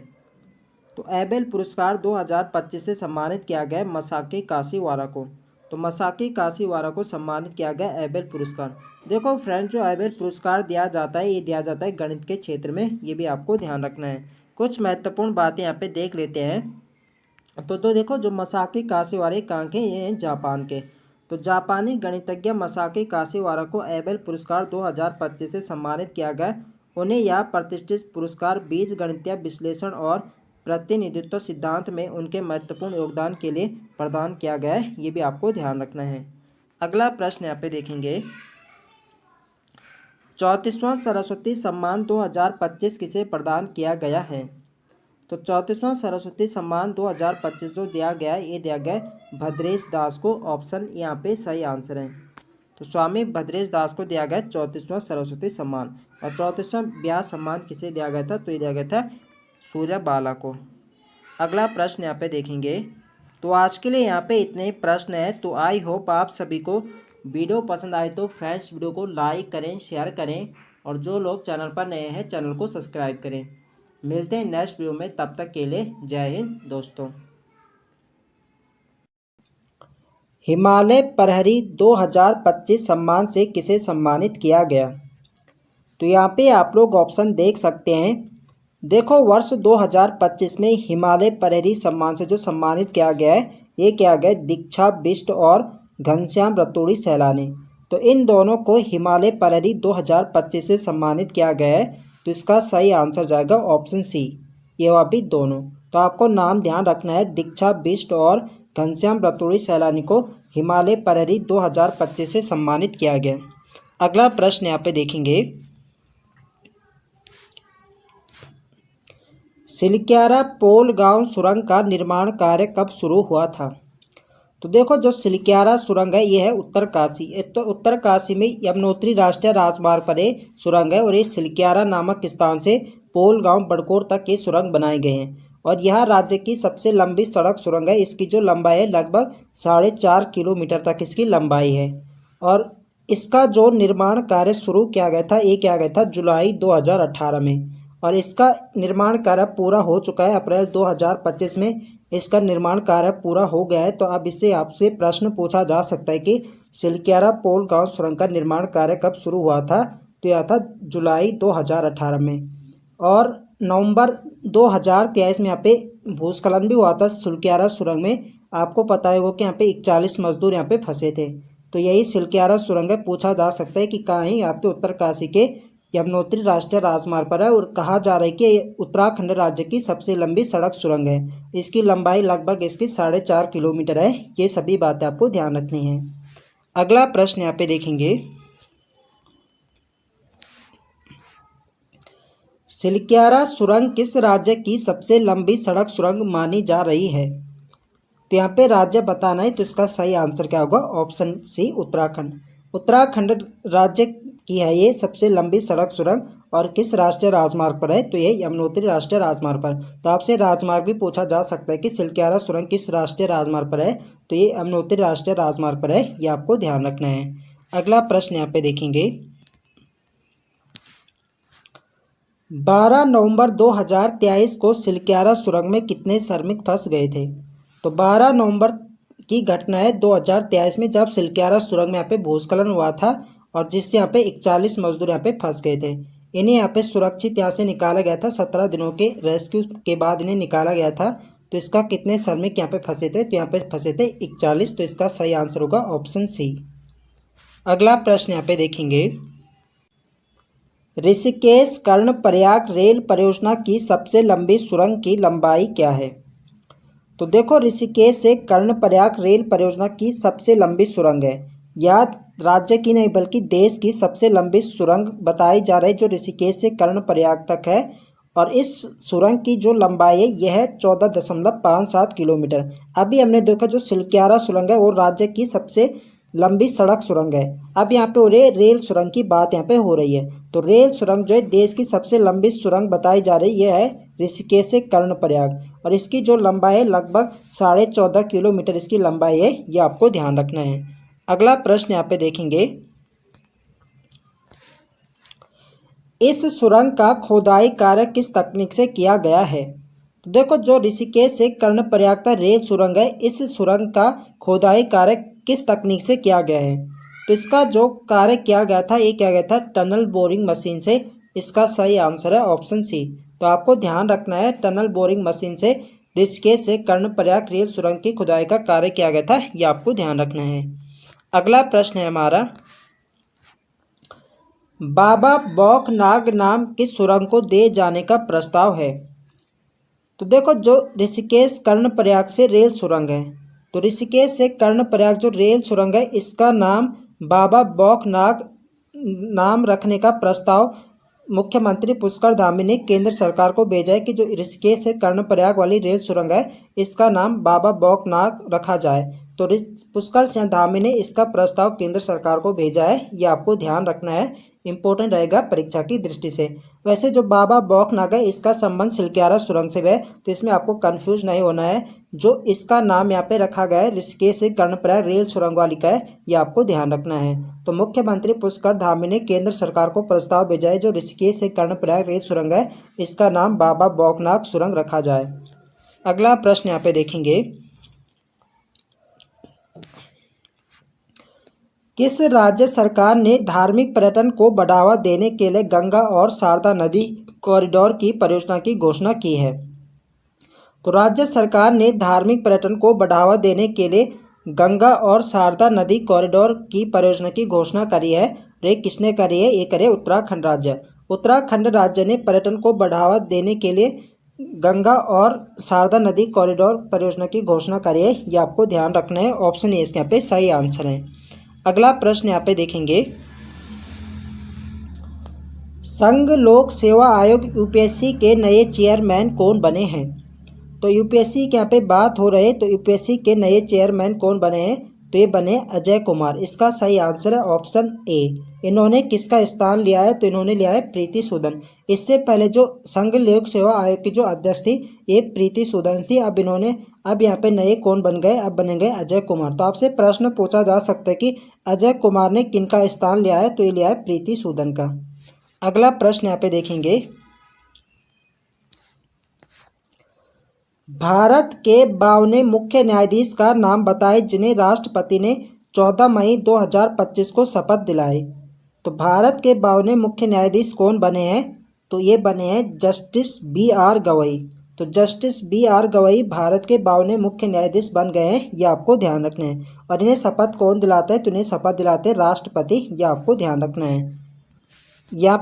तो एबेल पुरस्कार 2025 से सम्मानित किया गया मसाकी काशीवारा को। तो मसाकी काशीवारा को सम्मानित किया गया एबेल पुरस्कार। देखो फ्रेंड, जो एबेल पुरस्कार दिया जाता है ये दिया जाता है गणित के क्षेत्र में, ये भी आपको ध्यान रखना है। कुछ महत्वपूर्ण बातें यहाँ पे देख लेते हैं। तो देखो, जो मसाकी काशीवारा कहाँ के, ये हैं जापान के। तो जापानी गणितज्ञ मसाकी काशीवारा को एबेल पुरस्कार 2025 से सम्मानित किया गया। उन्हें यह प्रतिष्ठित पुरस्कार बीज गणितीय विश्लेषण और प्रतिनिधित्व सिद्धांत में उनके महत्वपूर्ण योगदान के लिए प्रदान किया गया है, ये भी आपको ध्यान रखना है। अगला प्रश्न यहाँ पे देखेंगे, 34वां सरस्वती सम्मान 2025 किसे प्रदान किया गया है? तो 34वां सरस्वती सम्मान 2025 जो दिया गया है ये दिया गया भद्रेश दास को। ऑप्शन यहाँ पे सही आंसर है। तो स्वामी भद्रेश दास को दिया गया 34वां सरस्वती सम्मान। और 34वां व्यास सम्मान किसे दिया गया था? तो ये दिया गया था सूर्यबाला को। अगला प्रश्न यहाँ पे देखेंगे, तो आज के लिए यहाँ पे इतने ही प्रश्न है। तो आई होप आप सभी को वीडियो पसंद आए तो फ्रेंड्स वीडियो को लाइक करें, शेयर करें और जो लोग चैनल पर नए हैं चैनल को सब्सक्राइब करें। मिलते हैं नेक्स्ट वीडियो में, तब तक के लिए जय हिंद दोस्तों। हिमालय प्रहरी 2025 सम्मान से किसे सम्मानित किया गया? तो यहाँ पे आप लोग ऑप्शन देख सकते हैं। देखो, वर्ष 2025 में हिमालय प्रहरी सम्मान से जो सम्मानित किया गया है, ये किया गया दीक्षा बिष्ट और घनश्याम रतूड़ी सैलानी। तो इन दोनों को हिमालय प्रहरी 2025 से सम्मानित किया गया है। तो इसका सही आंसर जाएगा ऑप्शन सी, ये वह भी दोनों। तो आपको नाम ध्यान रखना है, दीक्षा बिष्ट और घनश्याम रतूड़ी सैलानी को हिमालय प्रहरी 2025 से सम्मानित किया गया। अगला प्रश्न यहाँ पे देखेंगे, सिलक्यारा पोल गांव सुरंग का निर्माण कार्य कब शुरू हुआ था? तो देखो, जो सिलक्यारा सुरंग है ये है उत्तरकाशी। तो उत्तरकाशी में यमुनोत्री राष्ट्रीय राजमार्ग पर ये सुरंग है और ये सिलक्यारा नामक स्थान से पोल गांव बड़कोर तक ये सुरंग बनाए गए हैं और यह राज्य की सबसे लंबी सड़क सुरंग है। इसकी जो लंबाई है लगभग 4.5 किलोमीटर तक इसकी लंबाई है और इसका जो निर्माण कार्य शुरू किया गया था, ये किया गया था जुलाई 2018 में और इसका निर्माण कार्य पूरा हो चुका है। अप्रैल 2025 में इसका निर्माण कार्य पूरा हो गया है। तो अब इससे आपसे प्रश्न पूछा जा सकता है कि सिलक्यारा पोल गांव सुरंग का निर्माण कार्य कब शुरू हुआ था? तो यह था जुलाई 2018 में और नवंबर 2023 में यहाँ पे भूस्खलन भी हुआ था सिलक्यारा सुरंग में। आपको पता होगा कि यहाँ पे 41 मजदूर यहाँ पे फंसे थे। तो यही सिलक्यारा सुरंग है। पूछा जा सकता है कि कहाँ है? यहाँ पे उत्तरकाशी के यमुनोत्री राष्ट्रीय राजमार्ग पर है और कहा जा रहा है कि ये उत्तराखंड राज्य की सबसे लंबी सड़क सुरंग है। इसकी लंबाई लगभग इसकी 4.5 किलोमीटर है। ये सभी बातें आपको ध्यान रखनी है। अगला प्रश्न यहाँ पे देखेंगे, सिलक्यारा सुरंग किस राज्य की सबसे लंबी सड़क सुरंग मानी जा रही है? तो यहाँ पे राज्य बताना है। तो इसका सही आंसर क्या होगा? Option C, Uttarakhand. उत्तराखंड राज्य की है ये सबसे लंबी सड़क सुरंग और किस राष्ट्रीय राजमार्ग पर है? तो ये यमुनोत्री राष्ट्रीय राजमार्ग पर। तो आपसे राजमार्ग भी पूछा जा सकता है कि सिलक्यारा सुरंग किस राष्ट्रीय राजमार्ग पर है? तो ये यमुनोत्री राष्ट्रीय राजमार्ग पर है। ये आपको ध्यान रखना है। अगला प्रश्न यहाँ पे देखेंगे, 12 नवंबर 2023 को सिलक्यारा सुरंग में कितने श्रमिक फंस गए थे? तो 12 नवंबर की घटना है 2023 में, जब सिलक्यारा सुरंग में यहाँ पे भूस्खलन हुआ था और जिससे यहाँ पे 41 मजदूर यहाँ पे फंस गए थे। इन्हें यहाँ पे सुरक्षित यहाँ से निकाला गया था। 17 दिनों के रेस्क्यू के बाद इन्हें निकाला गया था। तो इसका कितने श्रमिक यहाँ पे फंसे थे? तो यहाँ पे फंसे थे 41। तो इसका सही आंसर होगा ऑप्शन सी। अगला प्रश्न यहाँ पे देखेंगे, ऋषिकेश कर्णप्रयाग रेल परियोजना की सबसे लंबी सुरंग की लंबाई क्या है? तो देखो, ऋषिकेश से कर्णप्रयाग रेल परियोजना की सबसे लंबी सुरंग है। यह राज्य की नहीं बल्कि देश की सबसे लंबी सुरंग बताई जा रही है, जो ऋषिकेश से कर्णप्रयाग तक है और इस सुरंग की जो लंबाई है यह है 14.57 किलोमीटर। अभी हमने देखा जो सिलक्यारा सुरंग है वो राज्य की सबसे लंबी सड़क सुरंग है। अब यहाँ पे हो रही है रेल सुरंग की बात, यहाँ पे हो रही है। तो रेल सुरंग जो है देश की सबसे लंबी सुरंग बताई जा रही है, यह है ऋषिकेश से कर्णप्रयाग और इसकी जो लंबाई है लगभग 14.5 किलोमीटर इसकी लंबाई है। ये आपको ध्यान रखना है। अगला प्रश्न यहाँ पे देखेंगे, इस सुरंग का खोदाई कार्य किस तकनीक से किया गया है? तो देखो, जो ऋषिकेश से कर्णप्रयाग तक रेल सुरंग है, इस सुरंग का खोदाई कार्य किस तकनीक से किया गया है? तो इसका जो कार्य किया गया था ये किया गया था टनल बोरिंग मशीन से। इसका सही आंसर है ऑप्शन सी। तो आपको ध्यान रखना है, टनल बोरिंग मशीन से ऋषिकेश से कर्णप्रयाग रेल सुरंग की खुदाई का कार्य किया गया था। ये आपको ध्यान रखना है। अगला प्रश्न है हमारा, बाबा बौखनाग नाम किस सुरंग को दे जाने का प्रस्ताव है? तो देखो, जो ऋषिकेश कर्णप्रयाग से रेल सुरंग है, तो ऋषिकेश से कर्णप्रयाग जो रेल सुरंग है इसका नाम बाबा बौखनाग नाम रखने का प्रस्ताव मुख्यमंत्री पुष्कर धामी ने केंद्र सरकार को भेजा है कि जो ऋषिकेश से कर्णप्रयाग वाली रेल सुरंग है इसका नाम बाबा बौखनाग रखा जाए। तो पुष्कर सिंह धामी ने इसका प्रस्ताव केंद्र सरकार को भेजा है, ये आपको ध्यान रखना है, इंपॉर्टेंट रहेगा परीक्षा की दृष्टि से। वैसे जो बाबा बौखनाग है इसका संबंध सिलक्यारा सुरंग से है, तो इसमें आपको कंफ्यूज नहीं होना है। जो इसका नाम यहाँ पे रखा गया है ऋषिकेश से कर्णप्रयाग रेल सुरंग वाली का है, ये आपको ध्यान रखना है। तो मुख्यमंत्री पुष्कर धामी ने केंद्र सरकार को प्रस्ताव भेजा है जो ऋषिकेश से कर्णप्रयाग रेल सुरंग है, इसका नाम बाबा बौखनाग सुरंग रखा जाए। अगला प्रश्न यहाँ पे देखेंगे, किस राज्य सरकार ने धार्मिक पर्यटन को बढ़ावा देने के लिए गंगा और शारदा नदी कॉरिडोर की परियोजना की घोषणा की है? तो राज्य सरकार ने धार्मिक पर्यटन को बढ़ावा देने के लिए गंगा और शारदा नदी कॉरिडोर की परियोजना की घोषणा करी है। ये किसने करी है? ये करे उत्तराखंड राज्य। उत्तराखंड राज्य ने पर्यटन को बढ़ावा देने के लिए गंगा और शारदा नदी कॉरिडोर परियोजना की घोषणा करी है, ये आपको ध्यान रखना है। ऑप्शन ए इसके यहाँ पे सही आंसर है। अगला प्रश्न यहाँ पे देखेंगे, संघ लोक सेवा आयोग यूपीएससी के नए चेयरमैन कौन बने हैं? तो यूपीएससी के यहाँ पे बात हो रही है, तो यूपीएससी के नए चेयरमैन कौन बने हैं? तो ये बने अजय कुमार। इसका सही आंसर है ऑप्शन ए। इन्होंने किसका स्थान लिया है? तो इन्होंने लिया है प्रीति सूदन। इससे पहले जो संघ लोक सेवा आयोग की जो अध्यक्ष थी ये प्रीति सूदन थी। अब यहाँ पे नए कौन बन गए? अब बन गए अजय कुमार। तो आपसे प्रश्न पूछा जा सकता है कि अजय कुमार ने किनका स्थान लिया है? तो ये लिया है प्रीति सूदन का। अगला प्रश्न यहाँ पे देखेंगे, भारत के 52वें मुख्य न्यायाधीश का नाम बताए जिन्हें राष्ट्रपति ने 14 मई 2025 को शपथ दिलाई। तो भारत के 52वें मुख्य न्यायाधीश कौन बने हैं? तो ये बने हैं जस्टिस BR गवई। तो जस्टिस BR गवई भारत के 52वें मुख्य न्यायाधीश बन गए हैं, ये आपको ध्यान रखना है। और इन्हें शपथ कौन दिलाता है? तो इन्हें शपथ दिलाते हैं राष्ट्रपति, ये आपको ध्यान रखना है। यहाँ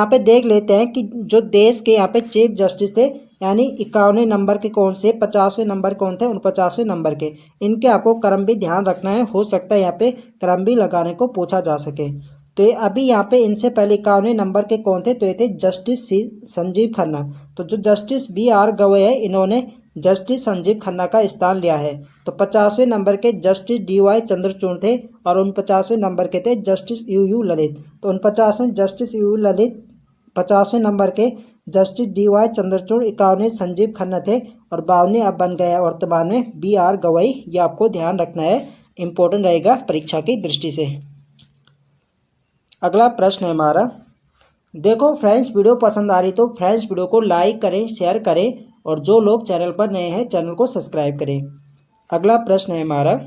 पे देख लेते हैं कि जो देश के यहाँ पे चीफ जस्टिस थे, यानी 51वें नंबर के कौन से, 50वें नंबर कौन थे, 49वें नंबर के, इनके आपको क्रम भी ध्यान रखना है। हो सकता है यहाँ पे क्रम भी लगाने को पूछा जा सके। तो ये अभी यहाँ पे इनसे पहले 51वें नंबर के कौन थे? तो ये थे जस्टिस संजीव खन्ना। तो जो जस्टिस BR गवई है इन्होंने जस्टिस संजीव खन्ना का स्थान लिया है। तो 50वें नंबर के जस्टिस DY चंद्रचूड़ थे और 49वें नंबर के थे जस्टिस UU ललित। तो 49वें जस्टिस UU ललित, 50वें नंबर के जस्टिस DY चंद्रचूड़, 51वें संजीव खन्ना थे और 52वें अब बन गया वर्तमान में BR गवई। ये आपको ध्यान रखना है, इंपॉर्टेंट रहेगा परीक्षा की दृष्टि से। अगला प्रश्न है हमारा, देखो फ्रेंड्स वीडियो पसंद आ रही तो फ्रेंड्स वीडियो को लाइक करें, शेयर करें और जो लोग चैनल पर नए हैं चैनल को सब्सक्राइब करें। अगला प्रश्न है हमारा,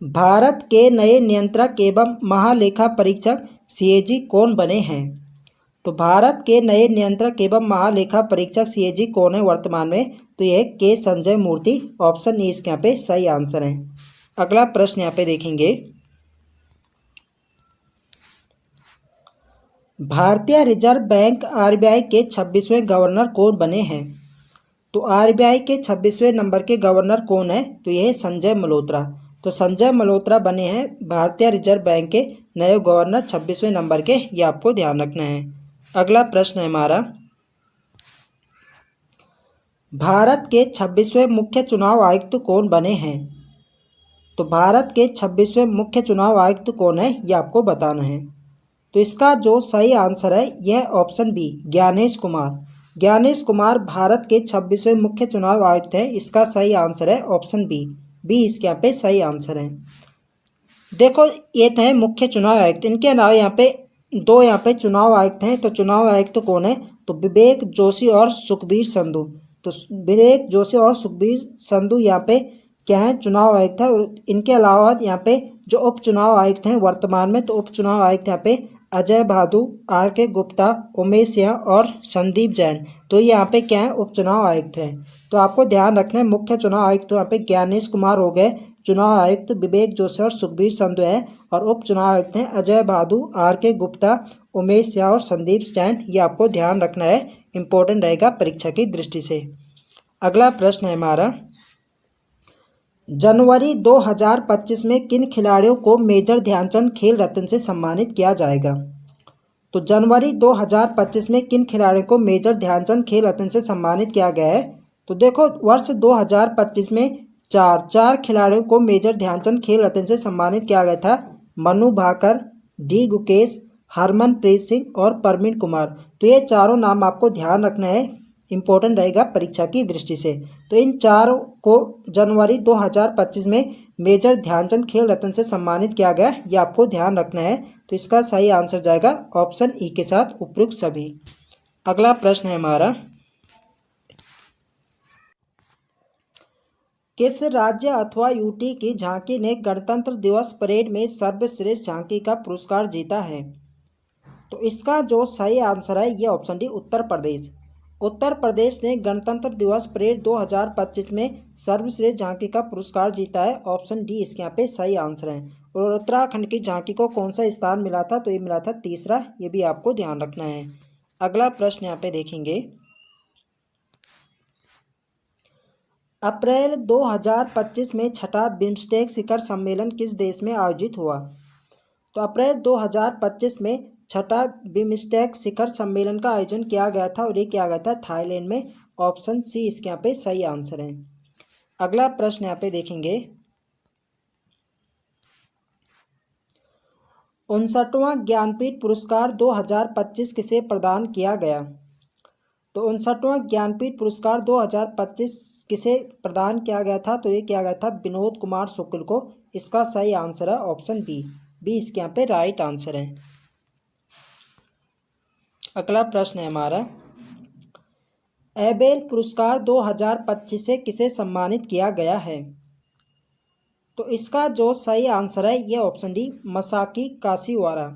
भारत के नए नियंत्रक एवं महालेखा परीक्षक CAG कौन बने हैं? तो भारत के नए नियंत्रक एवं महालेखा परीक्षक CAG कौन है वर्तमान में? तो यह K Sanjay Murthy. Option A इसके यहाँ पे सही आंसर है। अगला प्रश्न यहाँ पे देखेंगे, भारतीय रिजर्व बैंक RBI के 26वें गवर्नर कौन बने हैं? तो RBI के 26वें नंबर के गवर्नर कौन है? तो यह है संजय मल्होत्रा। तो संजय मल्होत्रा बने हैं भारतीय रिजर्व बैंक के नए गवर्नर 26वें नंबर के, ये आपको ध्यान रखना है। अगला प्रश्न है हमारा, भारत के 26वें मुख्य चुनाव आयुक्त कौन बने हैं? तो भारत के 26वें मुख्य चुनाव आयुक्त कौन है, ये आपको बताना है। तो इसका जो सही आंसर है यह ऑप्शन बी, ज्ञानेश कुमार। ज्ञानेश कुमार भारत के 26वें मुख्य चुनाव आयुक्त हैं। इसका सही आंसर है ऑप्शन बी इसके यहाँ पे सही आंसर है। देखो ये थे मुख्य चुनाव आयुक्त, इनके अलावा यहाँ पे दो यहाँ पे चुनाव आयुक्त हैं। तो चुनाव आयुक्त कौन है? तो विवेक जोशी और सुखबीर संधू। तो विवेक जोशी और सुखबीर संधू यहाँ पे क्या है? चुनाव आयुक्त है। और इनके अलावा यहाँ पे जो उप चुनाव आयुक्त हैं वर्तमान में, तो उप चुनाव आयुक्त यहाँ पे अजय बहादुर, RK गुप्ता, उमेश सिंह और संदीप जैन। तो यहाँ पे क्या है? उपचुनाव आयुक्त हैं। तो आपको ध्यान रखना है, मुख्य चुनाव आयुक्त तो यहाँ पे ज्ञानेश कुमार हो गए, चुनाव आयुक्त विवेक जोशी और सुखबीर संधू है, और उप चुनाव आयुक्त हैं अजय बहादुर, RK गुप्ता, उमेश सिंह और संदीप जैन। ये आपको ध्यान रखना है, इंपॉर्टेंट रहेगा परीक्षा की दृष्टि से। अगला प्रश्न है हमारा, जनवरी 2025 में किन खिलाड़ियों को मेजर ध्यानचंद खेल रत्न से सम्मानित किया जाएगा? तो जनवरी 2025 में किन खिलाड़ियों को मेजर ध्यानचंद खेल रत्न से सम्मानित किया गया है? तो देखो वर्ष 2025 में चार खिलाड़ियों को मेजर ध्यानचंद खेल रत्न से सम्मानित किया गया था। मनु भाकर, डी गुकेश, हरमनप्रीत सिंह और परवीन कुमार। तो ये चारों नाम आपको ध्यान रखना है, इम्पोर्टेंट रहेगा परीक्षा की दृष्टि से। तो इन चारों को जनवरी 2025 में मेजर ध्यानचंद खेल रत्न से सम्मानित किया गया, ये आपको ध्यान रखना है। तो इसका सही आंसर जाएगा ऑप्शन ई के साथ उपयुक्त सभी। अगला प्रश्न है हमारा, किस राज्य अथवा यूटी की झांकी ने गणतंत्र दिवस परेड में सर्वश्रेष्ठ झांकी का पुरस्कार जीता है? तो इसका जो सही आंसर है ये ऑप्शन डी उत्तर प्रदेश। उत्तर प्रदेश ने गणतंत्र दिवस परेड 2025 में सर्वश्रेष्ठ झांकी का पुरस्कार जीता है। ऑप्शन डी इसके यहाँ पे सही आंसर है। और उत्तराखंड की झांकी को कौन सा स्थान मिला था? तो ये मिला था तीसरा, ये भी आपको ध्यान रखना है। अगला प्रश्न यहाँ पे देखेंगे, अप्रैल 2025 में छठा बिम्स्टेक शिखर सम्मेलन किस देश में आयोजित हुआ? तो अप्रैल 2025 में छठा बिम्स्टेक शिखर सम्मेलन का आयोजन किया गया था और ये किया गया था थाईलैंड में। ऑप्शन सी इसके यहाँ पे सही आंसर है। अगला प्रश्न यहाँ पे देखेंगे, 59वां ज्ञानपीठ पुरस्कार 2025 किसे प्रदान किया गया? तो 59वां ज्ञानपीठ पुरस्कार 2025 किसे प्रदान किया गया था? तो ये किया गया था विनोद कुमार शुक्ल को। इसका सही आंसर है ऑप्शन बी इसके यहाँ पे राइट आंसर है। अगला प्रश्न है हमारा, एबेल पुरस्कार 2025 से किसे सम्मानित किया गया है? तो इसका जो सही आंसर है ये ऑप्शन डी मसाकी काशीवारा।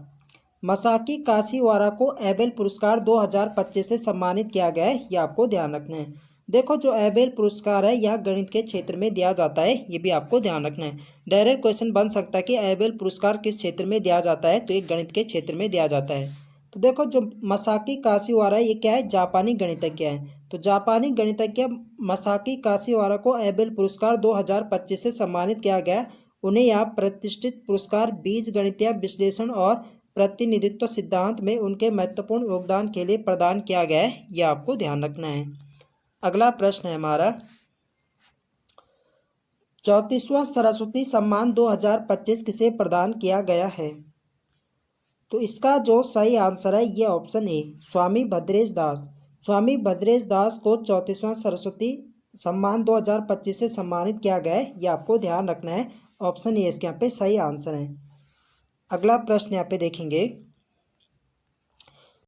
मसाकी काशीवारा को एबेल पुरस्कार 2025 से सम्मानित किया गया है, ये आपको ध्यान रखना है। देखो जो एबेल पुरस्कार है यह गणित के क्षेत्र में दिया जाता है, ये भी आपको ध्यान रखना है। डायरेक्ट क्वेश्चन बन सकता है कि एबेल पुरस्कार किस क्षेत्र में दिया जाता है? तो ये गणित के क्षेत्र में दिया जाता है। तो देखो जो मसाकी काशीवारा ये क्या है? जापानी गणितज्ञ है। तो जापानी गणितज्ञ मसाकी काशीवारा को एबेल पुरस्कार 2025 से सम्मानित किया गया। उन्हें यह प्रतिष्ठित पुरस्कार बीजगणितीय विश्लेषण और प्रतिनिधित्व सिद्धांत में उनके महत्वपूर्ण योगदान के लिए प्रदान किया गया है, यह आपको ध्यान रखना है। अगला प्रश्न है हमारा, 34वां सरस्वती सम्मान 2025 किसे प्रदान किया गया है? तो इसका जो सही आंसर है ये ऑप्शन ए स्वामी भद्रेश दास। स्वामी भद्रेश दास को 34वां सरस्वती सम्मान 2025 से सम्मानित किया गया है, ये आपको ध्यान रखना है। ऑप्शन ए इसके यहाँ पे सही आंसर है। अगला प्रश्न यहाँ पे देखेंगे,